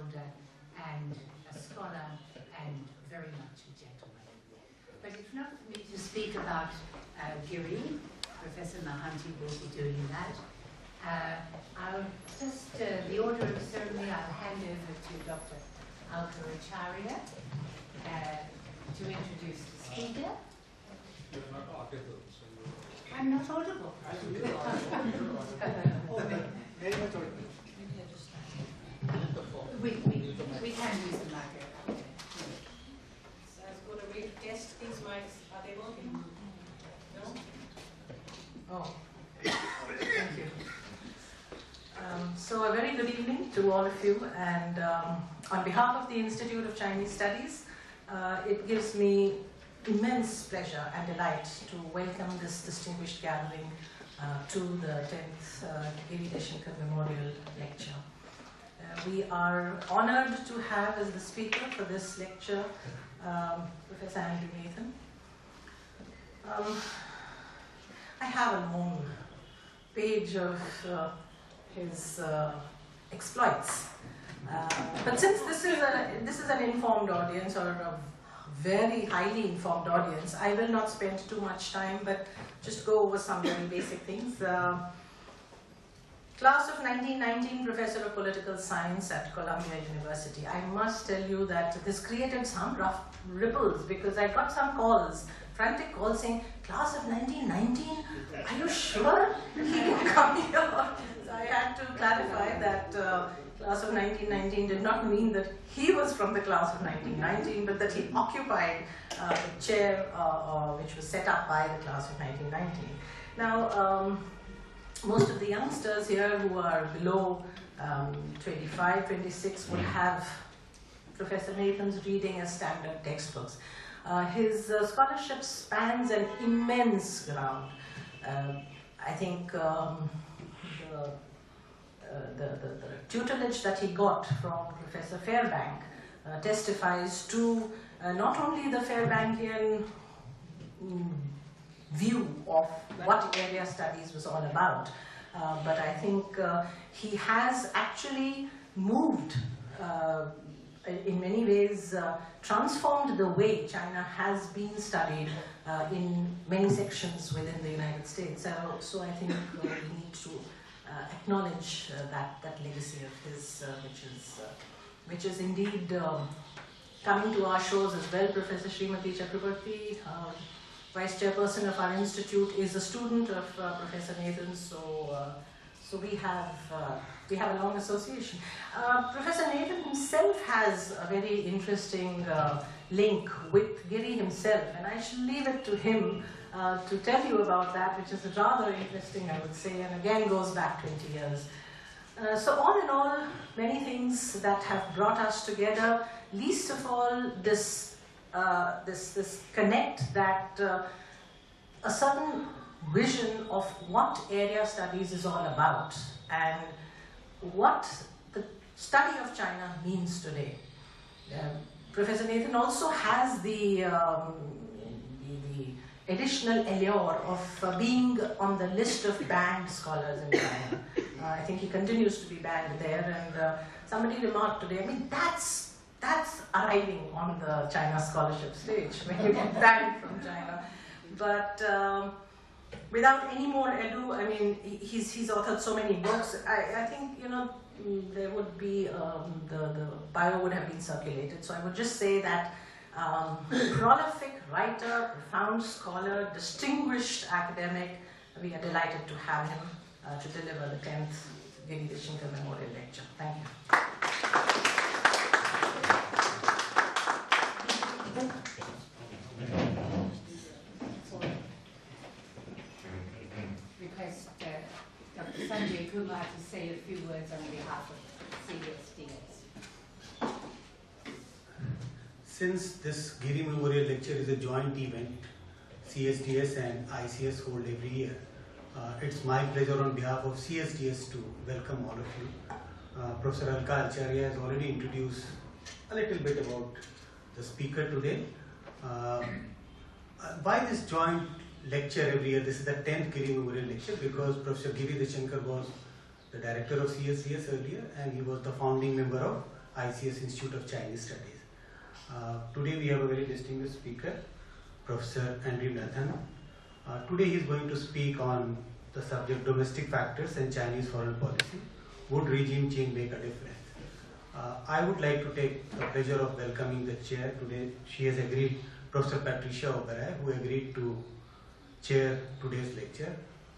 elder and a scholar and very much a gentleman. But it's not for me to speak about Giri. Professor Mahanti will be doing that. I'll just, the order of ceremony, I'll hand over to Dr. Alkaracharya to introduce the speaker. You're not audible, so I'm not audible. very much audible. We can use the microphone. So I was going to test these mics. Are they working? No? Oh, thank you. So a very good evening to all of you, and on behalf of the Institute of Chinese Studies, it gives me immense pleasure and delight to welcome this distinguished gathering to the 10th Giri Deshingkar Memorial Lecture. We are honored to have as the speaker for this lecture Professor Andrew Nathan. I have a long page of his exploits, but since this is an informed audience, or a very highly informed audience, I will not spend too much time, but just go over some very basic things. Class of 1919, Professor of Political Science at Columbia University. I must tell you that this created some rough ripples, because I got some calls, frantic calls saying, class of 1919, are you sure he can come here? So I had to clarify that class of 1919 did not mean that he was from the class of 1919, but that he occupied the chair which was set up by the class of 1919. Now, most of the youngsters here who are below 25, 26 would have Professor Nathan's reading as standard textbooks. His scholarship spans an immense ground. I think the tutelage that he got from Professor Fairbank testifies to not only the Fairbankian view of what area studies was all about, but I think he has actually moved, in many ways, transformed the way China has been studied in many sections within the United States. So I think we need to acknowledge that legacy of his, which is indeed coming to our shores as well. Professor Srimati Chakrabarti, Vice Chairperson of our institute, is a student of Professor Nathan, so we have a long association. Professor Nathan himself has a very interesting link with Giri himself, and I shall leave it to him to tell you about that, which is rather interesting, I would say, and again goes back 20 years. So all in all, many things that have brought us together, least of all this connect that a certain vision of what area studies is all about and what the study of China means today. Professor Nathan also has the additional allure of being on the list of banned scholars in China. I think he continues to be banned there, and somebody remarked today, I mean, that's arriving on the China scholarship stage when you get banned from China. But without any more ado, I mean, he's authored so many books. I think, you know, there would be, the bio would have been circulated. So I would just say that prolific writer, profound scholar, distinguished academic, we are delighted to have him to deliver the 10th Giri Deshingkar Memorial Lecture. Thank you. Request Dr. Sanjay Kumar to say a few words on behalf of CSDS. Since this Giri Memorial Lecture is a joint event, CSDS and ICS hold every year, it's my pleasure on behalf of CSDS to welcome all of you. Professor Alkaracharya has already introduced a little bit about the speaker today. Why this joint lecture every year? This is the 10th Giri Memorial Lecture because Professor Giri Deshingkar was the director of CSDS earlier, and he was the founding member of ICS Institute of Chinese Studies. Today we have a very distinguished speaker, Professor Andrew Nathan. Today he is going to speak on the subject domestic factors and Chinese foreign policy. Would regime change make a difference? I would like to take the pleasure of welcoming the chair today. She has agreed, Professor Patricia Oberai, who agreed to chair today's lecture.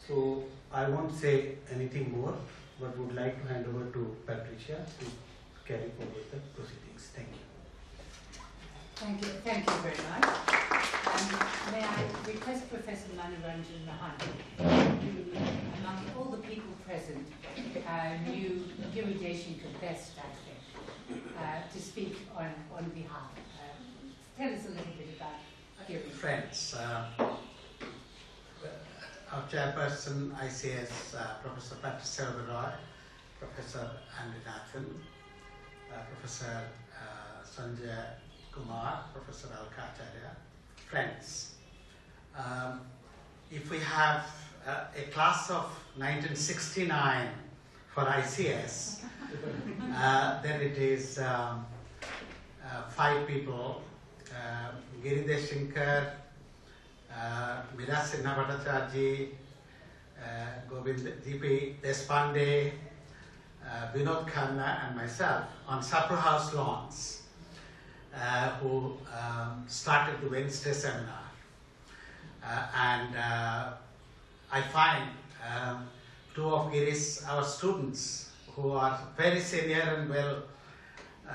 So I won't say anything more, but would like to hand over to Patricia to carry forward the proceedings. Thank you. Thank you very much. May I request Professor Manoranjan Mahanti, who, among all the people present, knew Giri Deshingkar best, I think, to speak on behalf. Tell us a little bit about Giri. Friends, our chairperson, ICS, Professor Patricia Oberai, Professor Andrew Nathan, Professor Sanjay Kumar, Professor Alkacharya, friends. If we have a class of 1969 for ICS, then it is 5 people, Giri Deshingkar, Meera Sinha Bhattacharya, Govind G.P. Deshpande, Vinod Khanna and myself on Supper House lawns, who started the Wednesday seminar. I find 2 of Giri's, our students, who are very senior and well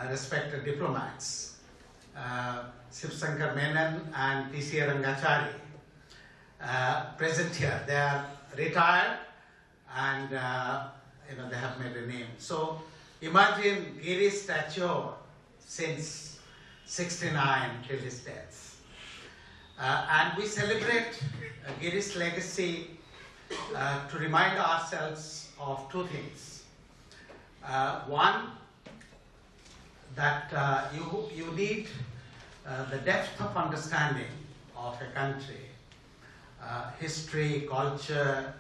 respected diplomats, Shivsankar Menon and T.C. Rangachari, present here. They are retired and they have made a name. So imagine Giri's stature since 69 till his death. And we celebrate Giri's legacy to remind ourselves of 2 things. One, that you need the depth of understanding of a country, history, culture,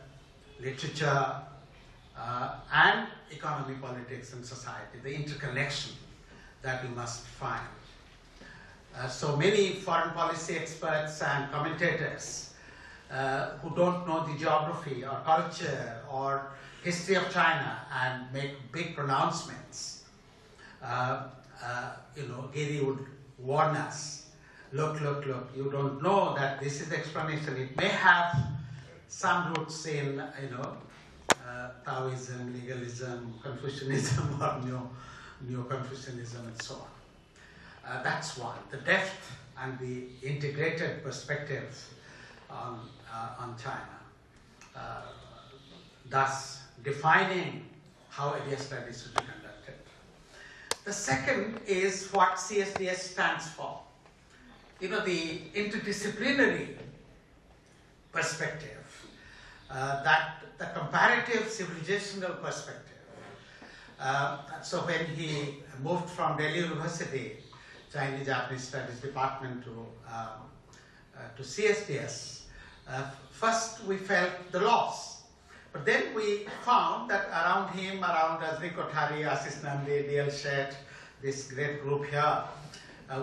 literature, and economy, politics, and society, the interconnection that you must find. So many foreign policy experts and commentators who don't know the geography or culture or history of China and make big pronouncements, Giri would warn us, look, you don't know that this is the explanation. It may have some roots in, Taoism, legalism, Confucianism, or Neo-Confucianism, and so on. That's one, the depth and the integrated perspective on China, thus defining how area studies should be conducted. The second is what CSDS stands for. The interdisciplinary perspective, that the comparative civilizational perspective. So when he moved from Delhi University, Chinese-Japanese Studies Department to CSDS, first we felt the loss. But then we found that around him, around Rajni Kothari, Ashish Nandi, D.L. Sheth, this great group here,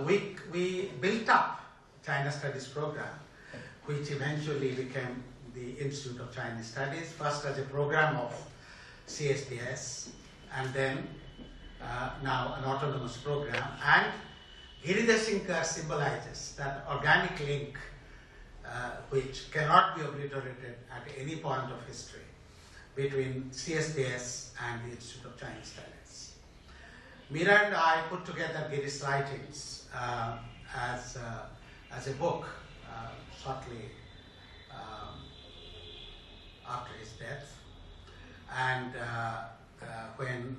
we built up China Studies program, which eventually became the Institute of Chinese Studies, first as a program of CSDS, and then now an autonomous program. And Giri Deshingkar symbolizes that organic link which cannot be obliterated at any point of history between CSDS and the Institute of Chinese Studies. Meera and I put together Giri's writings as a book shortly after his death. And when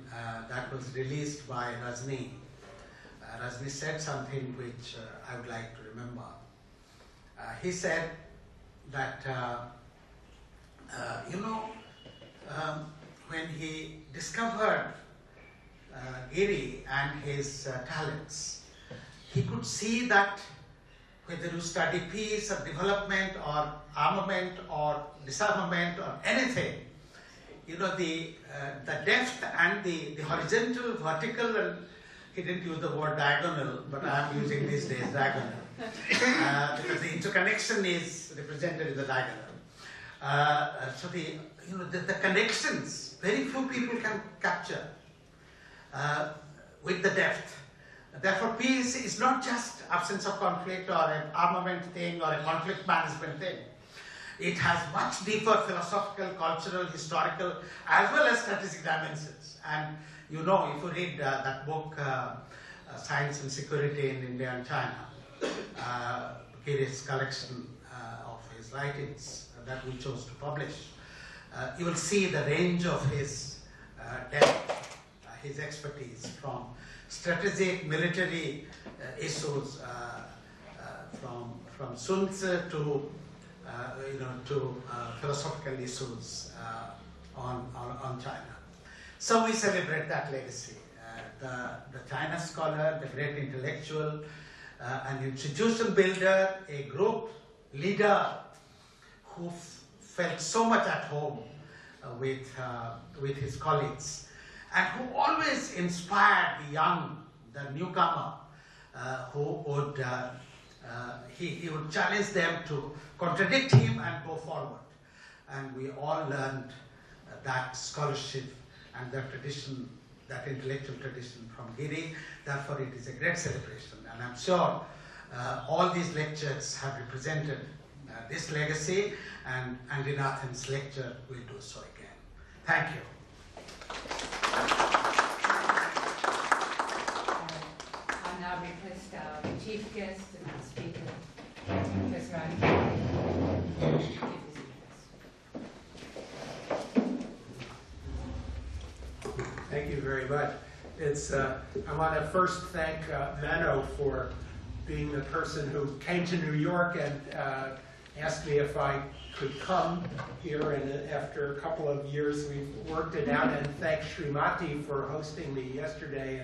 that was released by Rajni, Rajni said something which I would like to remember. He said that, when he discovered Giri and his talents, he could see that whether you study peace or development or armament or disarmament or anything, the depth and the horizontal, vertical and He didn't use the word diagonal, but I am using these days diagonal. Because the interconnection is represented in the diagonal. So the connections, very few people can capture with the depth. Therefore, peace is not just absence of conflict or an armament thing or a conflict management thing. It has much deeper philosophical, cultural, historical, as well as strategic dimensions. And you know, if you read that book, Science and Security in India and China, Giri's collection of his writings that we chose to publish, you will see the range of his depth, his expertise from strategic military issues, from Sun Tzu to philosophical issues on China. So we celebrate that legacy. The China scholar, the great intellectual, an institution builder, a group leader who felt so much at home with his colleagues, and who always inspired the young, the newcomer, who would he would challenge them to contradict him and go forward. And we all learned that scholarship and that tradition, that intellectual tradition from Giri. Therefore, it is a great celebration. And I'm sure all these lectures have represented this legacy, and Nathan's lecture will do so again. Thank you. I now request our chief guest and our speaker, Professor Giri, to give his address. Thank you very much. I want to first thank Menno for being the person who came to New York and asked me if I could come here, and after a couple of years we've worked it out, and thank Srimati for hosting me yesterday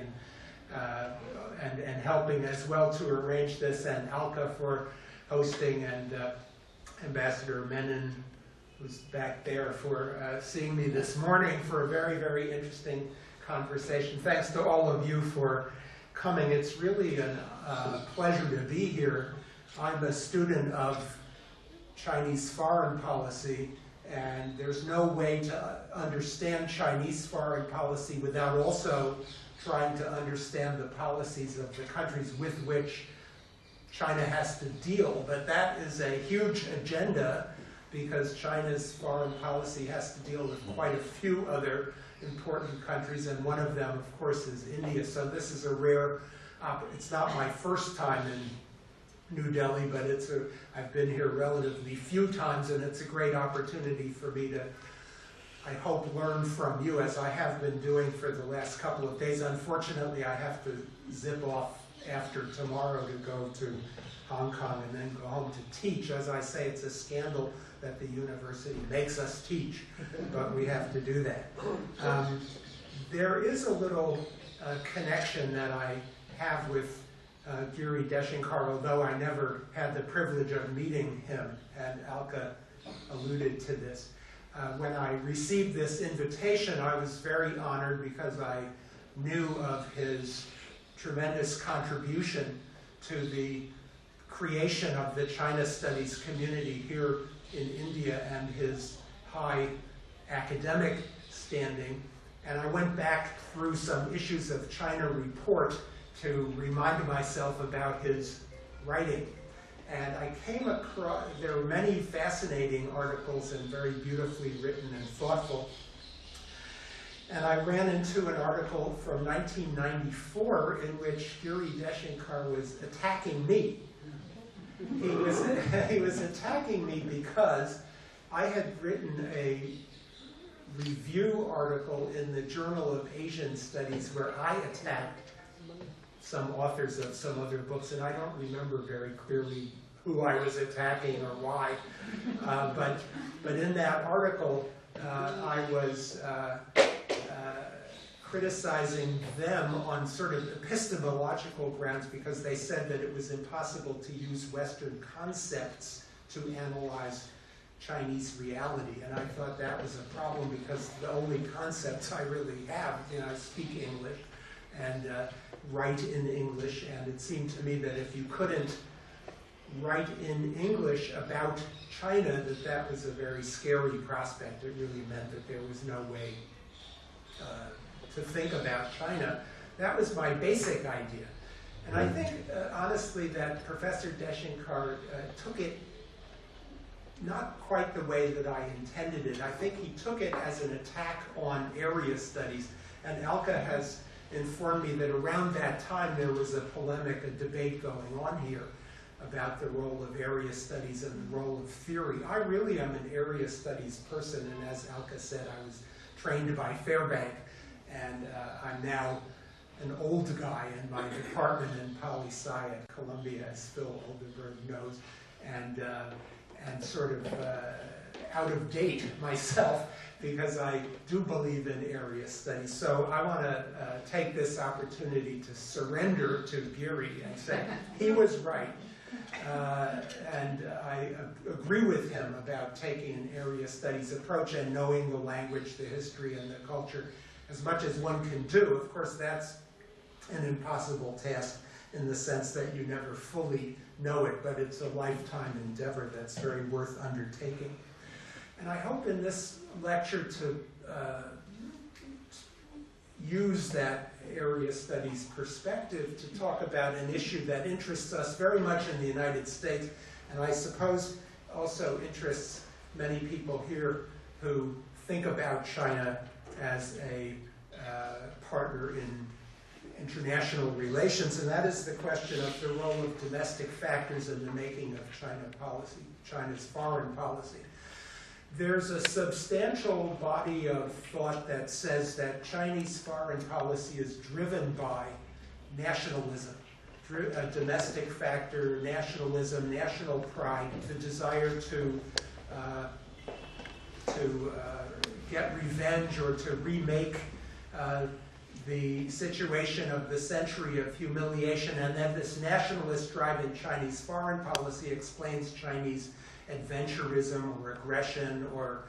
and helping as well to arrange this, and Alka for hosting, and Ambassador Menon, who's back there, for seeing me this morning for a very, very interesting conversation. Thanks to all of you for coming. It's really a pleasure to be here. I'm a student of Chinese foreign policy, and there's no way to understand Chinese foreign policy without also trying to understand the policies of the countries with which China has to deal. But that is a huge agenda, because China's foreign policy has to deal with quite a few other important countries, and one of them, of course, is India. So this is a rare, it's not my first time in New Delhi, but I've been here relatively few times, and it's a great opportunity for me to, I hope, learn from you, as I have been doing for the last couple of days. Unfortunately, I have to zip off after tomorrow to go to Hong Kong and then go home to teach. As I say, it's a scandal that the university makes us teach, but we have to do that. There is a little connection that I have with Giri Deshingkar, although I never had the privilege of meeting him, and Alka alluded to this. When I received this invitation, I was very honored, because I knew of his tremendous contribution to the creation of the China Studies community here in India, and his high academic standing. And I went back through some issues of China Report to remind myself about his writing. And I came across, there were many fascinating articles and very beautifully written and thoughtful. And I ran into an article from 1994 in which Giri Deshingkar was attacking me. He was attacking me because I had written a review article in the Journal of Asian Studies where I attacked some authors of some other books, and I don't remember very clearly who I was attacking or why. But in that article, I was criticizing them on sort of epistemological grounds, because they said that it was impossible to use Western concepts to analyze Chinese reality. And I thought that was a problem, because the only concepts I really have, I speak English, and write in English, and it seemed to me that if you couldn't write in English about China, that was a very scary prospect. It really meant that there was no way to think about China. That was my basic idea. And I think, honestly, that Professor Deshinkar took it not quite the way that I intended it. I think he took it as an attack on area studies. And Alka has informed me that around that time there was a polemic, a debate going on here about the role of area studies and the role of theory. I really am an area studies person, and as Alka said, I was trained by Fairbank, and I'm now an old guy in my department in poli-sci at Columbia, as Phil Oldenburg knows, and sort of out of date myself, because I do believe in area studies. So I want to take this opportunity to surrender to Giri and say he was right. And I agree with him about taking an area studies approach and knowing the language, the history, and the culture as much as one can do. Of course, that's an impossible task in the sense that you never fully know it, but it's a lifetime endeavor that's very worth undertaking. And I hope in this lecture to use that area studies perspective to talk about an issue that interests us very much in the United States, and I suppose also interests many people here who think about China as a partner in international relations, and that is the question of the role of domestic factors in the making of China's foreign policy. There's a substantial body of thought that says that Chinese foreign policy is driven by nationalism, a domestic factor, nationalism, national pride, the desire to get revenge or to remake the situation of the century of humiliation, and then this nationalist drive in Chinese foreign policy explains Chinese adventurism or aggression or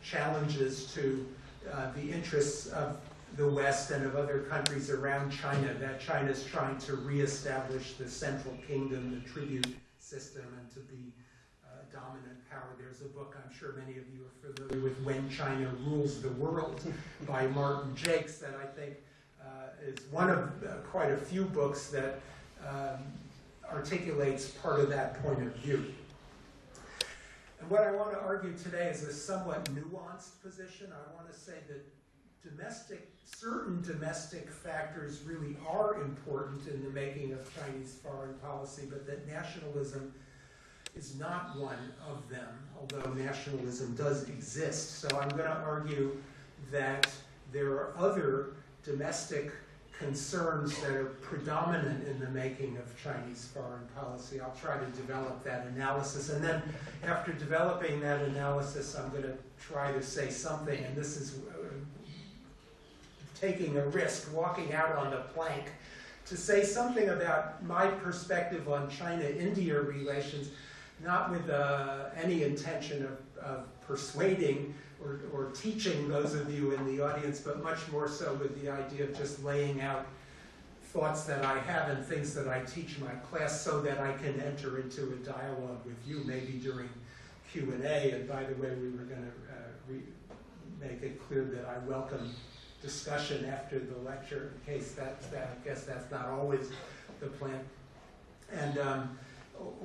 challenges to the interests of the West and of other countries around China, that China's trying to reestablish the central kingdom, the tribute system, and to be a dominant power. There's a book, I'm sure many of you are familiar with, When China Rules the World, by Martin Jakes, that I think is one of quite a few books that articulates part of that point of view. And what I want to argue today is a somewhat nuanced position. I want to say that certain domestic factors really are important in the making of Chinese foreign policy, but that nationalism is not one of them, although nationalism does exist. So I'm going to argue that there are other domestic concerns that are predominant in the making of Chinese foreign policy. I'll try to develop that analysis, and then after developing that analysis, I'm going to try to say something, and this is taking a risk, walking out on the plank, to say something about my perspective on China-India relations, not with any intention of persuading or teaching those of you in the audience, but much more so with the idea of just laying out thoughts that I have and things that I teach my class so that I can enter into a dialogue with you, maybe during Q&A. And by the way, we were going to make it clear that I welcome discussion after the lecture, in case I guess that's not always the plan. And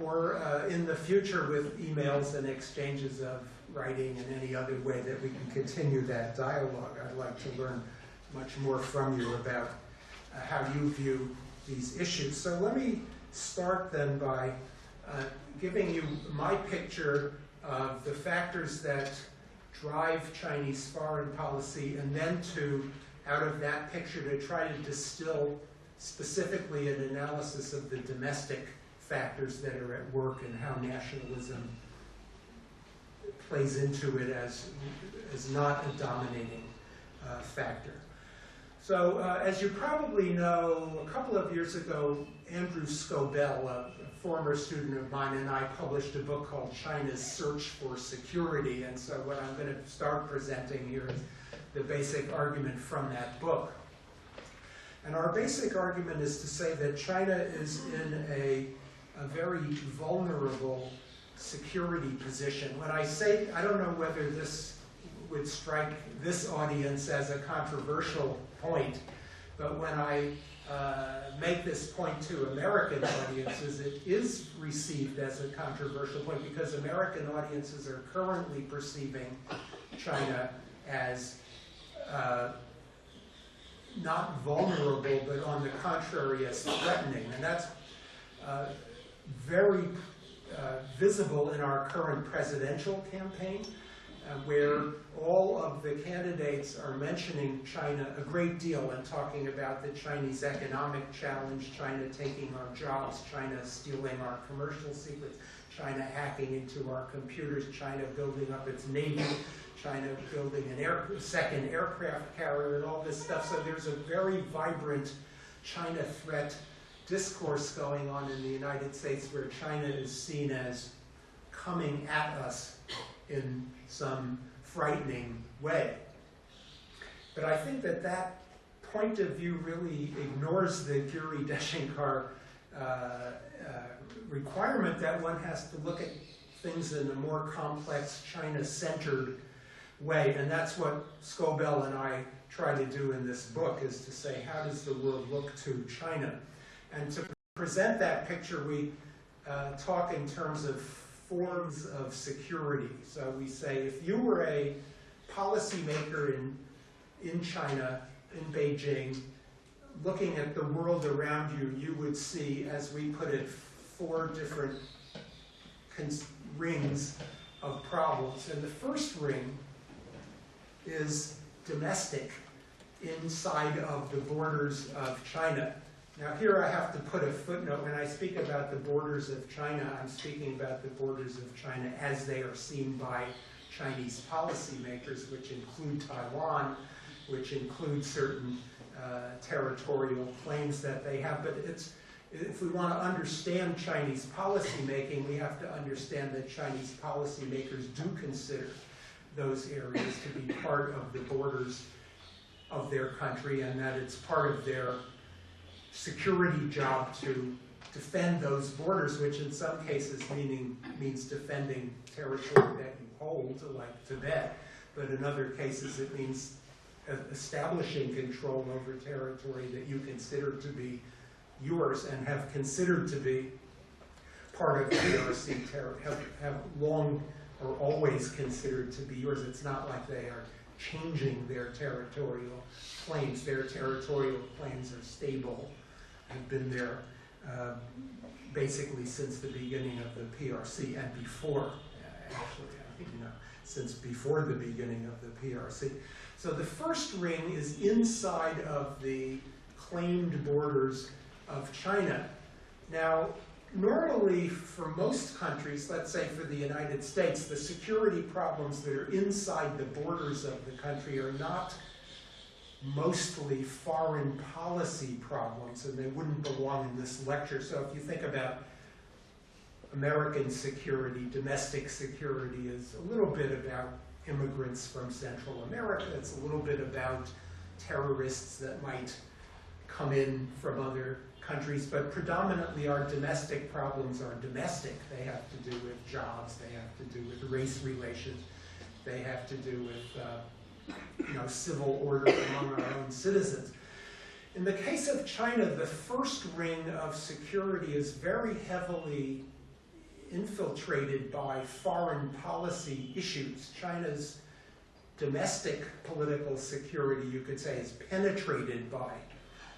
or in the future with emails and exchanges of writing and any other way that we can continue that dialogue. I'd like to learn much more from you about how you view these issues. So let me start then by giving you my picture of the factors that drive Chinese foreign policy, and then out of that picture, to try to distill specifically an analysis of the domestic factors that are at work and how nationalism plays into it as not a dominating factor. So as you probably know, a couple of years ago, Andrew Scobell, a former student of mine, and I published a book called China's Search for Security. And so what I'm going to start presenting here is the basic argument from that book. our basic argument is to say that China is in a very vulnerable security position. When I say, I don't know whether this would strike this audience as a controversial point, but when I make this point to American audiences, it is received as a controversial point because American audiences are currently perceiving China as not vulnerable, but on the contrary, as threatening. And that's very visible in our current presidential campaign, where all of the candidates are mentioning China a great deal and talking about the Chinese economic challenge, China taking our jobs, China stealing our commercial secrets, China hacking into our computers, China building up its navy, China building a second aircraft carrier and all this stuff. So there's a very vibrant China threat discourse going on in the United States where China is seen as coming at us in some frightening way. But I think that that point of view really ignores the Giri Deshingkar requirement that one has to look at things in a more complex, China-centered way. And that's what Scobell and I try to do in this book, is to say, how does the world look to China? And to present that picture, we talk in terms of forms of security. So we say, if you were a policymaker in China, in Beijing, looking at the world around you, you would see, as we put it, 4 different rings of problems. And the first ring is domestic, inside of the borders of China. Now here I have to put a footnote. When I speak about the borders of China, I'm speaking about the borders of China as they are seen by Chinese policymakers, which include Taiwan, which include certain territorial claims that they have. But if we want to understand Chinese policymaking, we have to understand that Chinese policymakers do consider those areas to be part of the borders of their country, and that it's part of their security job to defend those borders, which in some cases means defending territory that you hold, like Tibet, but in other cases it means establishing control over territory that you consider to be yours and have considered to be part of PRC, have long or always considered to be yours. It's not like they are changing their territorial claims. Their territorial claims are stable, have been there basically since the beginning of the PRC and before, actually, since before the beginning of the PRC. So the first ring is inside of the claimed borders of China. Now, normally for most countries, let's say for the United States, the security problems that are inside the borders of the country are not mostly foreign policy problems, and they wouldn't belong in this lecture. So if you think about American security, domestic security is a little bit about immigrants from Central America. It's a little bit about terrorists that might come in from other countries, but predominantly our domestic problems are domestic. They have to do with jobs, they have to do with race relations, they have to do with civil order among our own citizens. In the case of China, the first ring of security is very heavily infiltrated by foreign policy issues. China's domestic political security, you could say, is penetrated by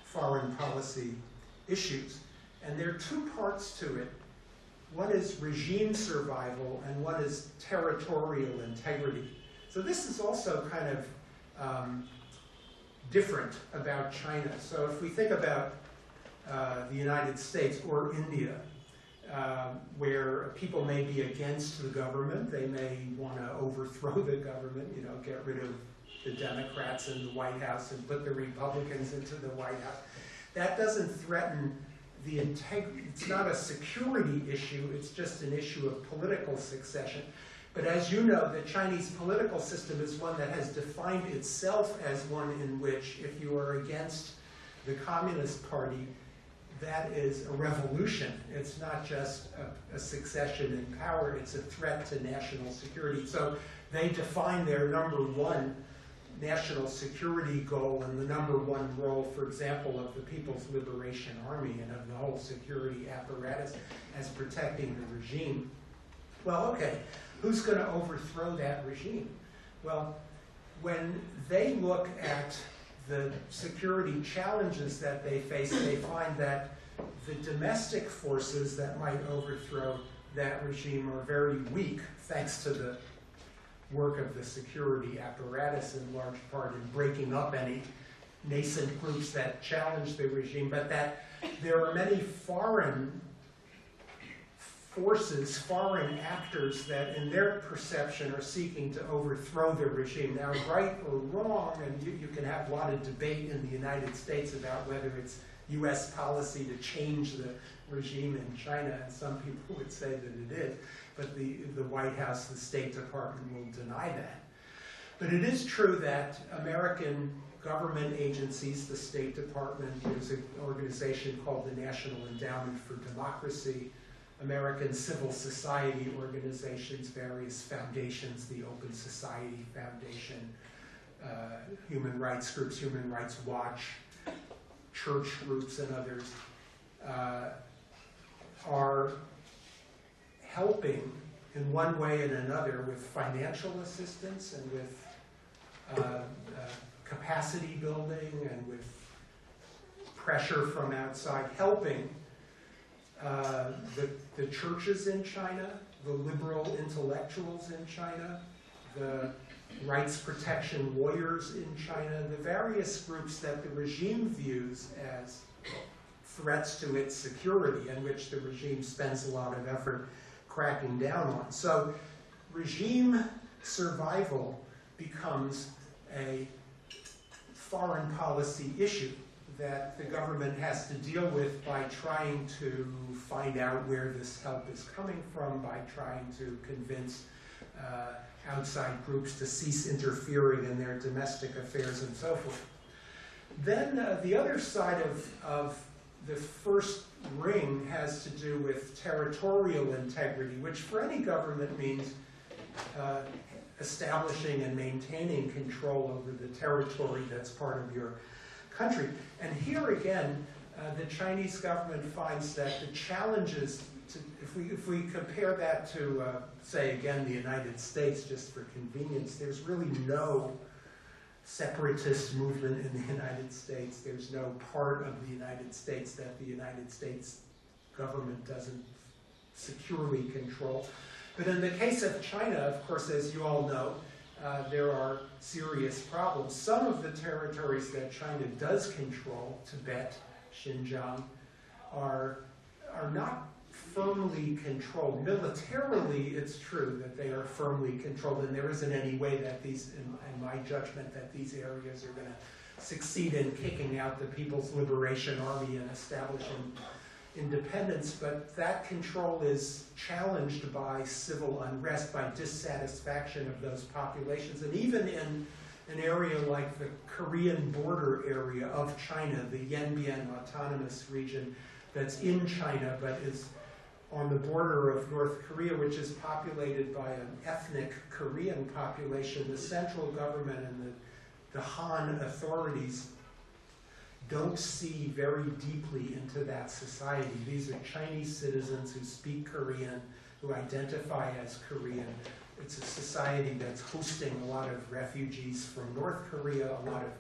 foreign policy issues. And there are 2 parts to it. One is regime survival and one is territorial integrity. So this is also kind of different about China. So if we think about the United States or India, where people may be against the government, they may want to overthrow the government, get rid of the Democrats in the White House and put the Republicans into the White House. That doesn't threaten the integrity. It's not a security issue, it's just an issue of political succession. But as you know, the Chinese political system is one that has defined itself as one in which, if you are against the Communist Party, that is a revolution. It's not just a succession in power, it's a threat to national security. So they define their #1 national security goal and the #1 role, for example, of the People's Liberation Army and of the whole security apparatus as protecting the regime. Well, okay, who's going to overthrow that regime? Well, when they look at the security challenges that they face, they find that the domestic forces that might overthrow that regime are very weak, thanks to the work of the security apparatus in large part in breaking up any nascent groups that challenge the regime, but that there are many foreign forces, foreign actors that in their perception are seeking to overthrow the regime. Now, right or wrong, and you can have a lot of debate in the United States about whether it's US policy to change the regime in China, and some people would say that it is, but the White House, the State Department will deny that. But it is true that American government agencies, the State Department, there's an organization called the National Endowment for Democracy, American civil society organizations, various foundations, the Open Society Foundation, human rights groups, Human Rights Watch, church groups and others, are helping in one way and another with financial assistance and with capacity building and with pressure from outside, helping the churches in China, the liberal intellectuals in China, the rights protection lawyers in China, the various groups that the regime views as threats to its security and which the regime spends a lot of effort cracking down on. So regime survival becomes a foreign policy issue that the government has to deal with by trying to find out where this help is coming from, by trying to convince outside groups to cease interfering in their domestic affairs and so forth. Then the other side of the first ring has to do with territorial integrity, which for any government means establishing and maintaining control over the territory that's part of your country. And here again, the Chinese government finds that the challenges, if we compare that to, say again, the United States, just for convenience, there's really no separatist movement in the United States. There's no part of the United States that the United States government doesn't securely control. But in the case of China, of course, as you all know, there are serious problems. Some of the territories that China does control, Tibet, Xinjiang, are not firmly controlled. Militarily, it's true that they are firmly controlled, and there isn't any way that these, in my judgment, that these areas are going to succeed in kicking out the People's Liberation Army and establishing independence, but that control is challenged by civil unrest, by dissatisfaction of those populations. And even in an area like the Korean border area of China, the Yanbian Autonomous Region that's in China but is on the border of North Korea, which is populated by an ethnic Korean population, the central government and the Han authorities don't see very deeply into that society. These are Chinese citizens who speak Korean, who identify as Korean. It's a society that's hosting a lot of refugees from North Korea, a lot of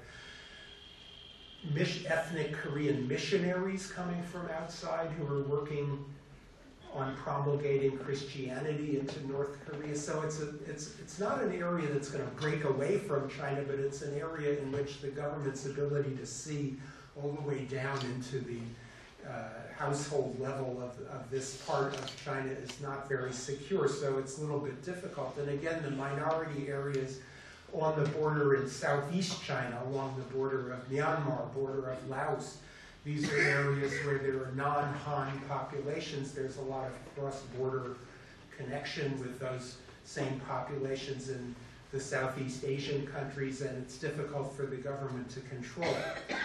ethnic Korean missionaries coming from outside who are working on promulgating Christianity into North Korea. So it's not an area that's going to break away from China, but it's an area in which the government's ability to see all the way down into the household level of this part of China is not very secure, so it's a little bit difficult. And again, the minority areas on the border in southeast China, along the border of Myanmar, border of Laos, these are areas where there are non-Han populations. There's a lot of cross-border connection with those same populations in the Southeast Asian countries, and it's difficult for the government to control it.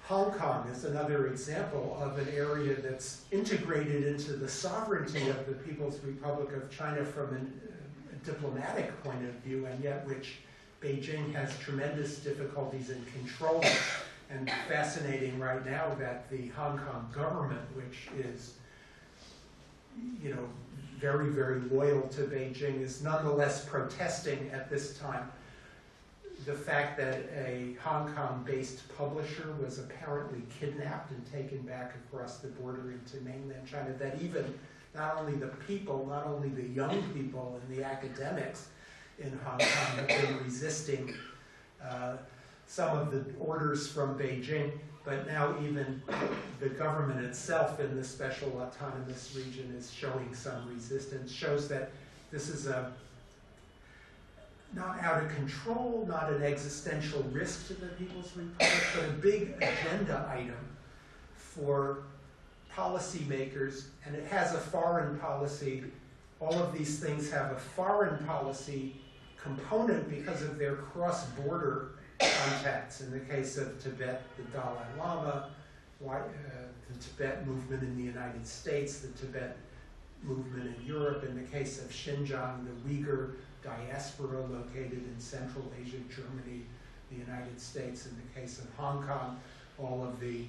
Hong Kong is another example of an area that's integrated into the sovereignty of the People's Republic of China from a diplomatic point of view, and yet which Beijing has tremendous difficulties in controlling. And fascinating right now that the Hong Kong government, which is, you know, very, very loyal to Beijing, is nonetheless protesting at this time the fact that a Hong Kong-based publisher was apparently kidnapped and taken back across the border into mainland China, that even not only the people, not only the young people and the academics in Hong Kong have been resisting some of the orders from Beijing, but now even the government itself in the special autonomous region is showing some resistance. Shows that this is a not out of control, not an existential risk to the People's Republic, but a big agenda item for policymakers, and it has a foreign policy. All of these things have a foreign policy component because of their cross-border contacts. In the case of Tibet, the Dalai Lama, the Tibet movement in the United States, the Tibet movement in Europe. In the case of Xinjiang, the Uyghur diaspora located in Central Asia, Germany, the United States. In the case of Hong Kong, all of the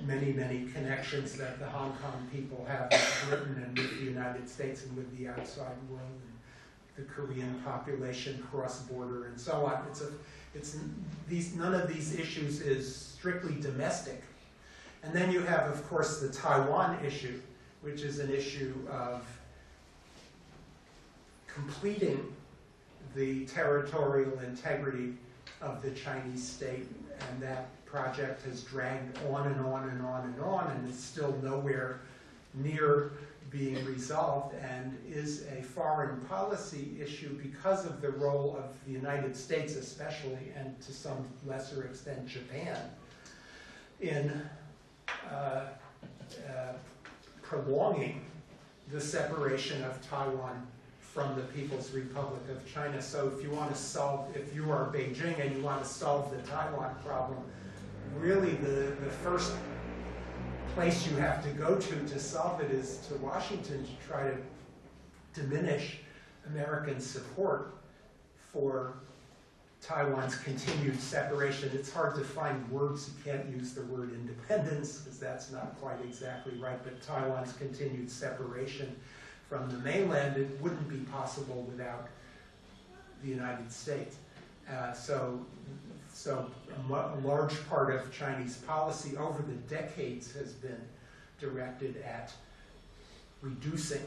many, many connections that the Hong Kong people have with Britain and with the United States and with the outside world, and the Korean population cross-border and so on. None of these issues is strictly domestic. And then you have, of course, the Taiwan issue, which is an issue of completing the territorial integrity of the Chinese state, and that project has dragged on and on and on and on, and is still nowhere near being resolved, and is a foreign policy issue because of the role of the United States especially, and to some lesser extent Japan, in prolonging the separation of Taiwan from the People's Republic of China. So if you want to solve, if you are Beijing and you want to solve the Taiwan problem, really the first place you have to go to solve it is to Washington, to try to diminish American support for Taiwan's continued separation. It's hard to find words. You can't use the word independence because that's not quite exactly right, but Taiwan's continued separation from the mainland, it wouldn't be possible without the United States. So a large part of Chinese policy over the decades has been directed at reducing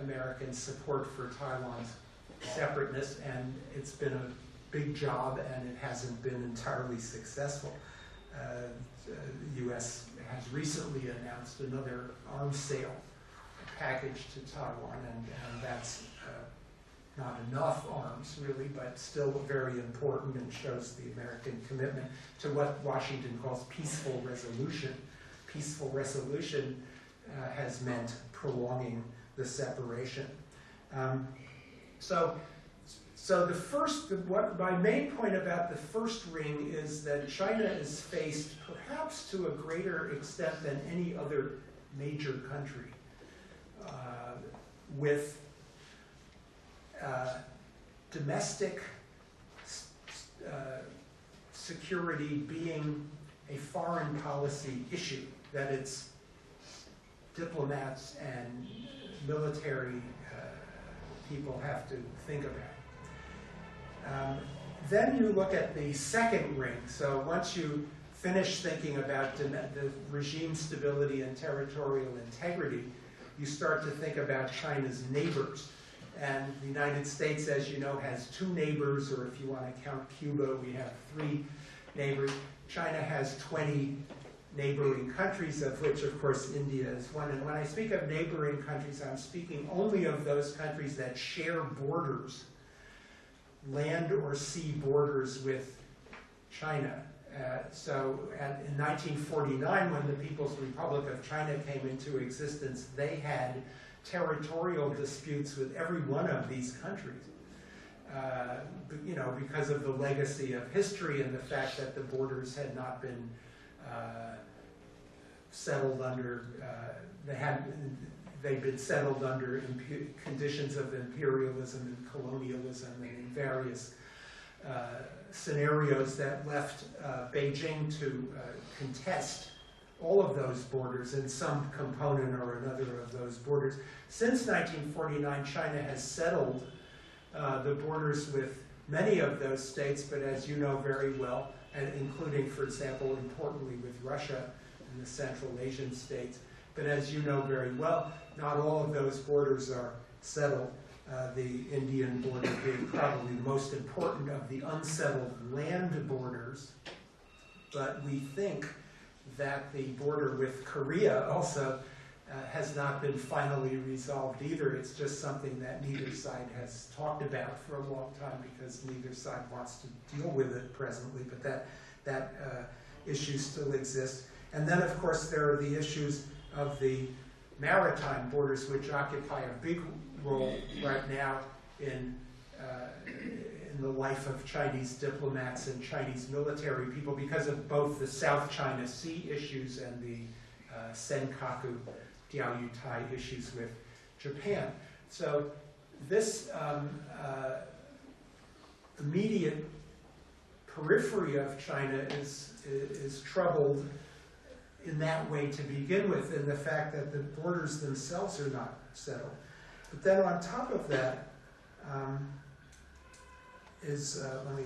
American support for Taiwan's separateness, and it's been a big job, and it hasn't been entirely successful. The U.S. has recently announced another arms sale package to Taiwan, and that's not enough arms, really, but still very important, and shows the American commitment to what Washington calls peaceful resolution. Peaceful resolution has meant prolonging the separation. So my main point about the first ring is that China is faced, perhaps to a greater extent than any other major country, with domestic security being a foreign policy issue that its diplomats and military people have to think about. Then you look at the second ring. So once you finish thinking about the regime stability and territorial integrity, you start to think about China's neighbors. And the United States, as you know, has 2 neighbors, or if you want to count Cuba, we have 3 neighbors. China has 20 neighboring countries, of which, of course, India is one. And when I speak of neighboring countries, I'm speaking only of those countries that share borders, land or sea borders with China. In 1949, when the People's Republic of China came into existence, they had territorial disputes with every one of these countries, because of the legacy of history and the fact that the borders had not been settled under, they'd been settled under conditions of imperialism and colonialism and in various scenarios that left Beijing to contest all of those borders in some component or another of those borders. Since 1949, China has settled the borders with many of those states, but as you know very well, and including, for example, importantly with Russia and the Central Asian states, but as you know very well, not all of those borders are settled. The Indian border being probably the most important of the unsettled land borders, but we think that the border with Korea also has not been finally resolved either. It's just something that neither side has talked about for a long time because neither side wants to deal with it presently, but that issue still exists. And then, of course, there are the issues of the maritime borders, which occupy a big role right now in the life of Chinese diplomats and Chinese military people because of both the South China Sea issues and the Senkaku Diaoyutai issues with Japan. So this immediate periphery of China is troubled in that way to begin with, in the fact that the borders themselves are not settled. But then on top of that let me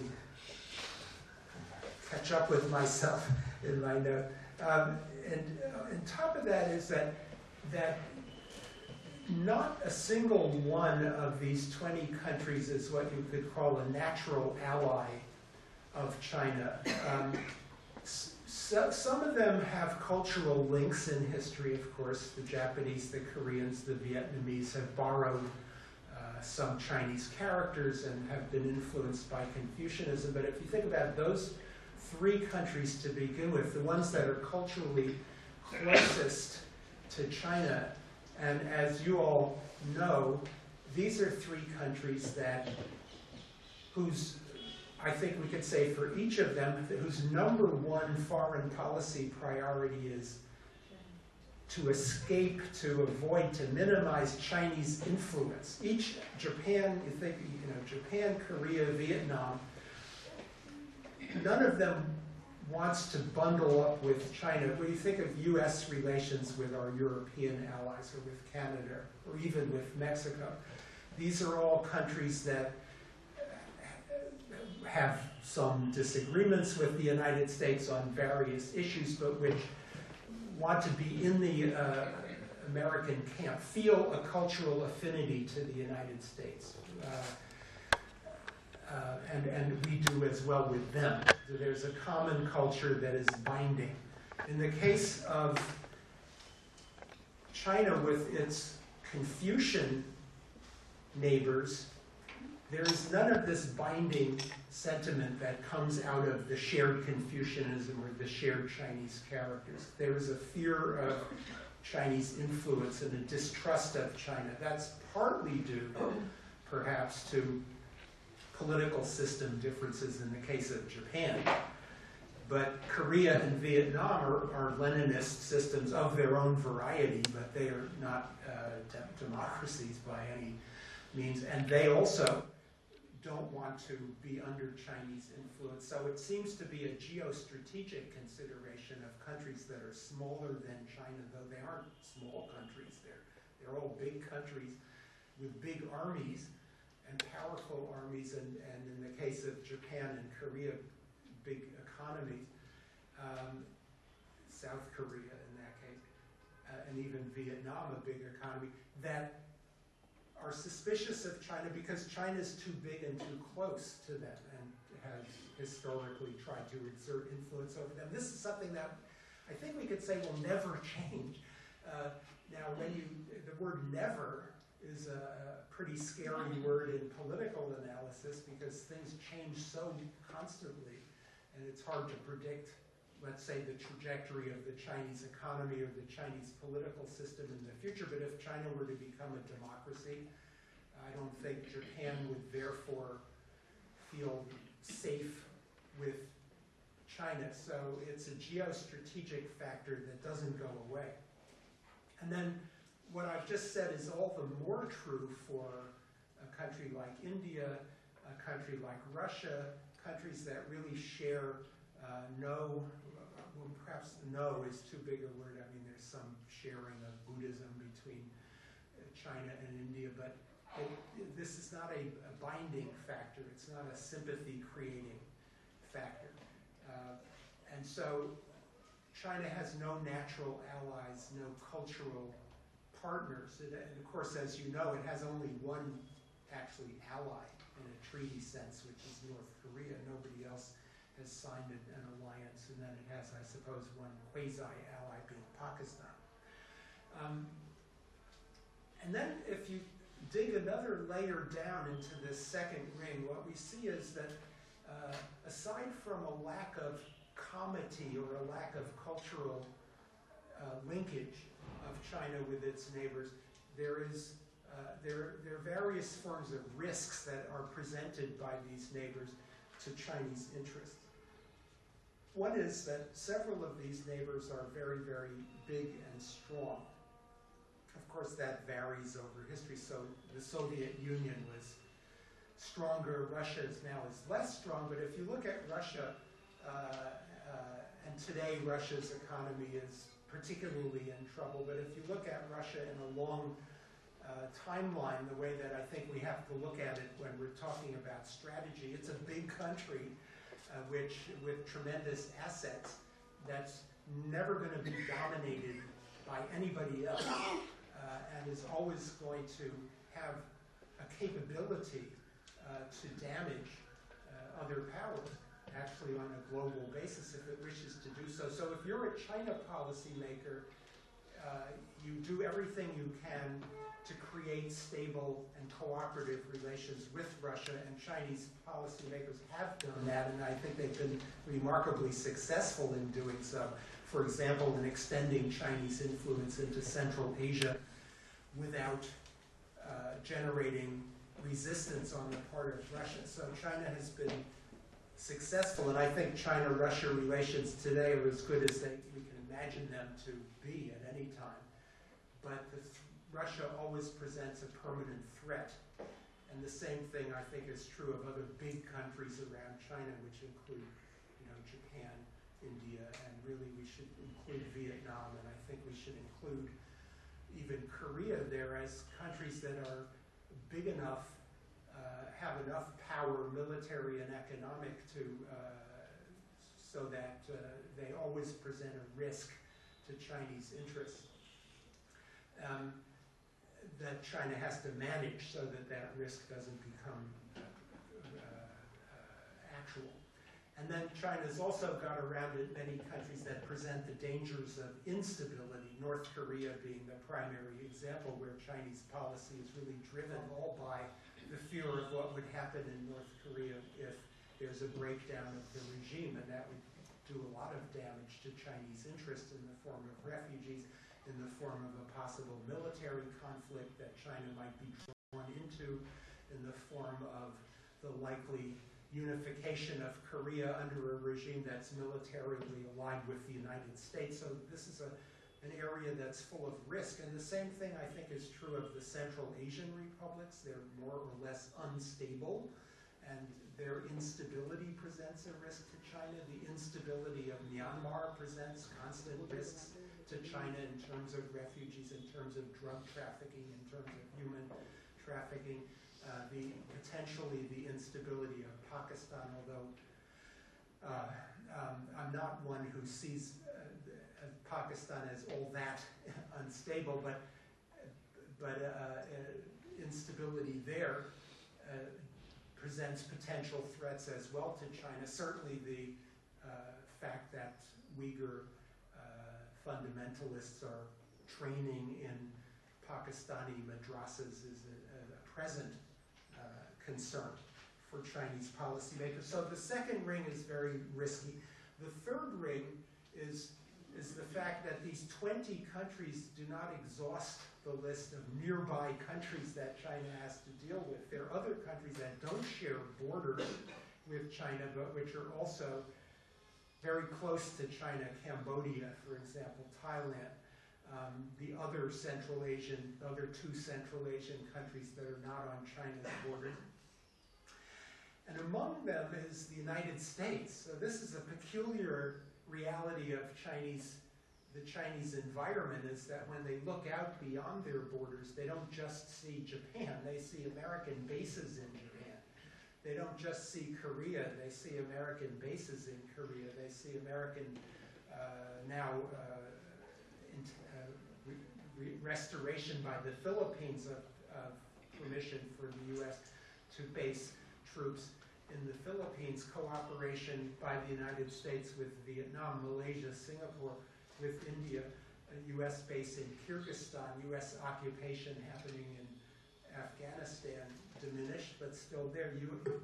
catch up with myself in my note. And on top of that is that not a single one of these 20 countries is what you could call a natural ally of China. Some of them have cultural links in history, of course. The Japanese, the Koreans, the Vietnamese have borrowed some Chinese characters and have been influenced by Confucianism. But if you think about those three countries to begin with, the ones that are culturally closest to China, and as you all know, these are three countries whose, I think we could say for each of them, whose number one foreign policy priority is to escape, to avoid, to minimize Chinese influence. Each, Japan, you think, Japan, Korea, Vietnam, none of them wants to bundle up with China. When you think of U.S. relations with our European allies or with Canada or even with Mexico, these are all countries that have some disagreements with the United States on various issues, but which want to be in the American camp, feel a cultural affinity to the United States. And we do as well with them. So there's a common culture that is binding. In the case of China with its Confucian neighbors, there is none of this binding sentiment that comes out of the shared Confucianism or the shared Chinese characters. There is a fear of Chinese influence and a distrust of China. That's partly due, perhaps, to political system differences in the case of Japan. But Korea and Vietnam are Leninist systems of their own variety, but they are not democracies by any means. And they also don't want to be under Chinese influence. So it seems to be a geostrategic consideration of countries that are smaller than China, though they aren't small countries. They're all big countries with big armies and powerful armies, and in the case of Japan and Korea, big economies. South Korea in that case, and even Vietnam, a big economy, that are suspicious of China because China's too big and too close to them and has historically tried to exert influence over them. This is something that I think we could say will never change. Now, the word never is a pretty scary word in political analysis because things change so constantly and it's hard to predict, let's say, the trajectory of the Chinese economy or the Chinese political system in the future. But if China were to become a democracy, I don't think Japan would therefore feel safe with China. So it's a geostrategic factor that doesn't go away. And then what I've just said is all the more true for a country like India, a country like Russia, countries that really share well, perhaps no is too big a word. I mean, there's some sharing of Buddhism between China and India, but this is not a binding factor. It's not a sympathy-creating factor. And so China has no natural allies, no cultural partners. And of course, as you know, it has only one actually ally in a treaty sense, which is North Korea. Nobody else has signed an alliance. And then it has, I suppose, one quasi-ally being Pakistan. And then if you dig another layer down into this second ring, what we see is that aside from a lack of comity or a lack of cultural linkage of China with its neighbors, there are various forms of risks that are presented by these neighbors to Chinese interests. One is that several of these neighbors are very, very big and strong. Of course, that varies over history. So the Soviet Union was stronger. Russia is less strong. But if you look at Russia, and today Russia's economy is particularly in trouble. But if you look at Russia in a long timeline, the way that I think we have to look at it when we're talking about strategy, it's a big country with tremendous assets that's never going to be dominated by anybody else. And is always going to have a capability to damage other powers, actually on a global basis if it wishes to do so. So if you're a China policymaker, you do everything you can to create stable and cooperative relations with Russia, and Chinese policymakers have done that, and I think they've been remarkably successful in doing so. For example, in extending Chinese influence into Central Asia without generating resistance on the part of Russia. So China has been successful, and I think China-Russia relations today are as good as we can imagine them to be at any time. But Russia always presents a permanent threat. And the same thing, I think, is true of other big countries around China, which include, Japan, India, and really we should include Vietnam, and I think we should include even Korea there as countries that are big enough, have enough power, military and economic, so that they always present a risk to Chinese interests that China has to manage so that that risk doesn't become actual. And then China's also got around it many countries that present the dangers of instability, North Korea being the primary example, where Chinese policy is really driven all by the fear of what would happen in North Korea if there's a breakdown of the regime, and that would do a lot of damage to Chinese interests in the form of refugees, in the form of a possible military conflict that China might be drawn into, in the form of the likely unification of Korea under a regime that's militarily aligned with the United States. So this is an area that's full of risk. And the same thing, I think, is true of the Central Asian republics. They're more or less unstable, and their instability presents a risk to China. The instability of Myanmar presents constant risks to China in terms of refugees, in terms of drug trafficking, in terms of human trafficking. Potentially the instability of Pakistan, although I'm not one who sees Pakistan as all that unstable, but instability there presents potential threats as well to China. Certainly the fact that Uyghur fundamentalists are training in Pakistani madrasas is a present concern for Chinese policymakers. So the second ring is very risky. The third ring is the fact that these 20 countries do not exhaust the list of nearby countries that China has to deal with. There are other countries that don't share borders with China, but which are also very close to China, Cambodia, for example, Thailand, the other two Central Asian countries that are not on China's border. And among them is the United States. So this is a peculiar reality of the Chinese environment, is that when they look out beyond their borders, they don't just see Japan, they see American bases in Japan. They don't just see Korea, they see American bases in Korea. They see American restoration by the Philippines of permission for the U.S. to base troops in the Philippines, cooperation by the United States with Vietnam, Malaysia, Singapore, with India, a U.S. base in Kyrgyzstan, U.S. occupation happening in Afghanistan, diminished, but still there,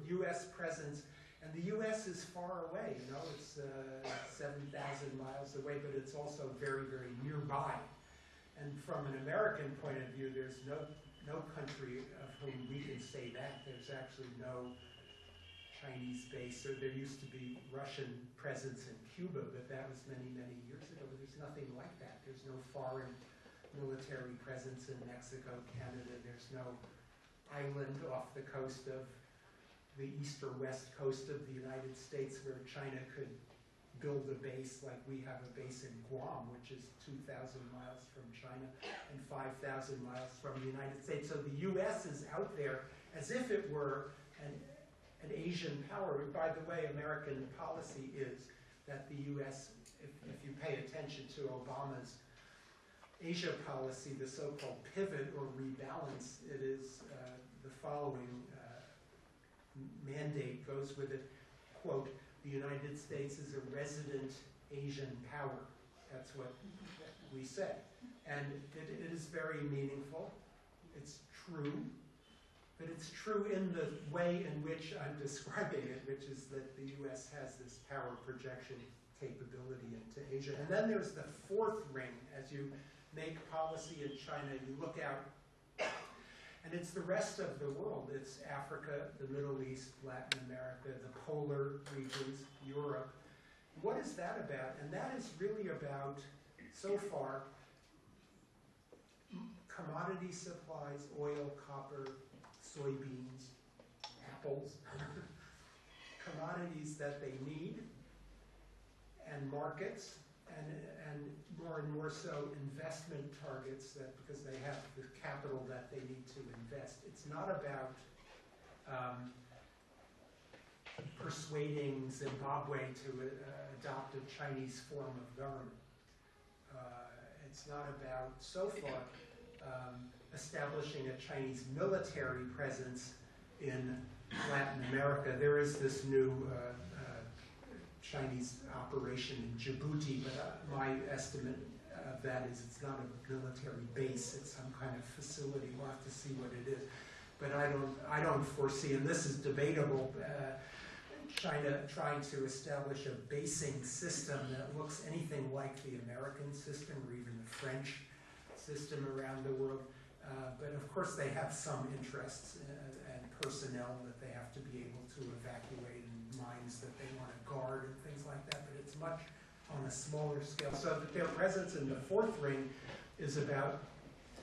U.S. presence. And the U.S. is far away, you know, it's 7,000 miles away, but it's also very, very nearby. And from an American point of view, there's no country of whom we can say that. There's actually no Chinese base, or there used to be Russian presence in Cuba, but that was many, many years ago. But there's nothing like that. There's no foreign military presence in Mexico, Canada. There's no island off the coast of the east or west coast of the United States where China could build a base like we have a base in Guam, which is 2,000 miles from China and 5,000 miles from the United States. So the U.S. is out there as if it were an Asian power. By the way, American policy is that the U.S., if you pay attention to Obama's Asia policy, the so-called pivot or rebalance, it is the following mandate goes with it, quote, the United States is a resident Asian power. That's what we say. And it is very meaningful. It's true. But it's true in the way in which I'm describing it, which is that the U.S. has this power projection capability into Asia. And then there's the fourth ring. As you make policy in China, you look out, and it's the rest of the world. It's Africa, the Middle East, Latin America, the polar regions, Europe. What is that about? And that is really about, so far, commodity supplies, oil, copper, soybeans, apples, commodities that they need, and markets, and more so investment targets, that because they have the capital that they need to invest. It's not about persuading Zimbabwe to adopt a Chinese form of government. It's not about, so far, establishing a Chinese military presence in Latin America. There is this new Chinese operation in Djibouti, but my estimate of that is it's not a military base, it's some kind of facility. We'll have to see what it is. But I don't foresee, and this is debatable, China trying to establish a basing system that looks anything like the American system or even the French system around the world. But of course they have some interests and personnel that they have to be able to evacuate, and mines that they want to guard and things like that, but it's much on a smaller scale. So that their presence in the fourth ring is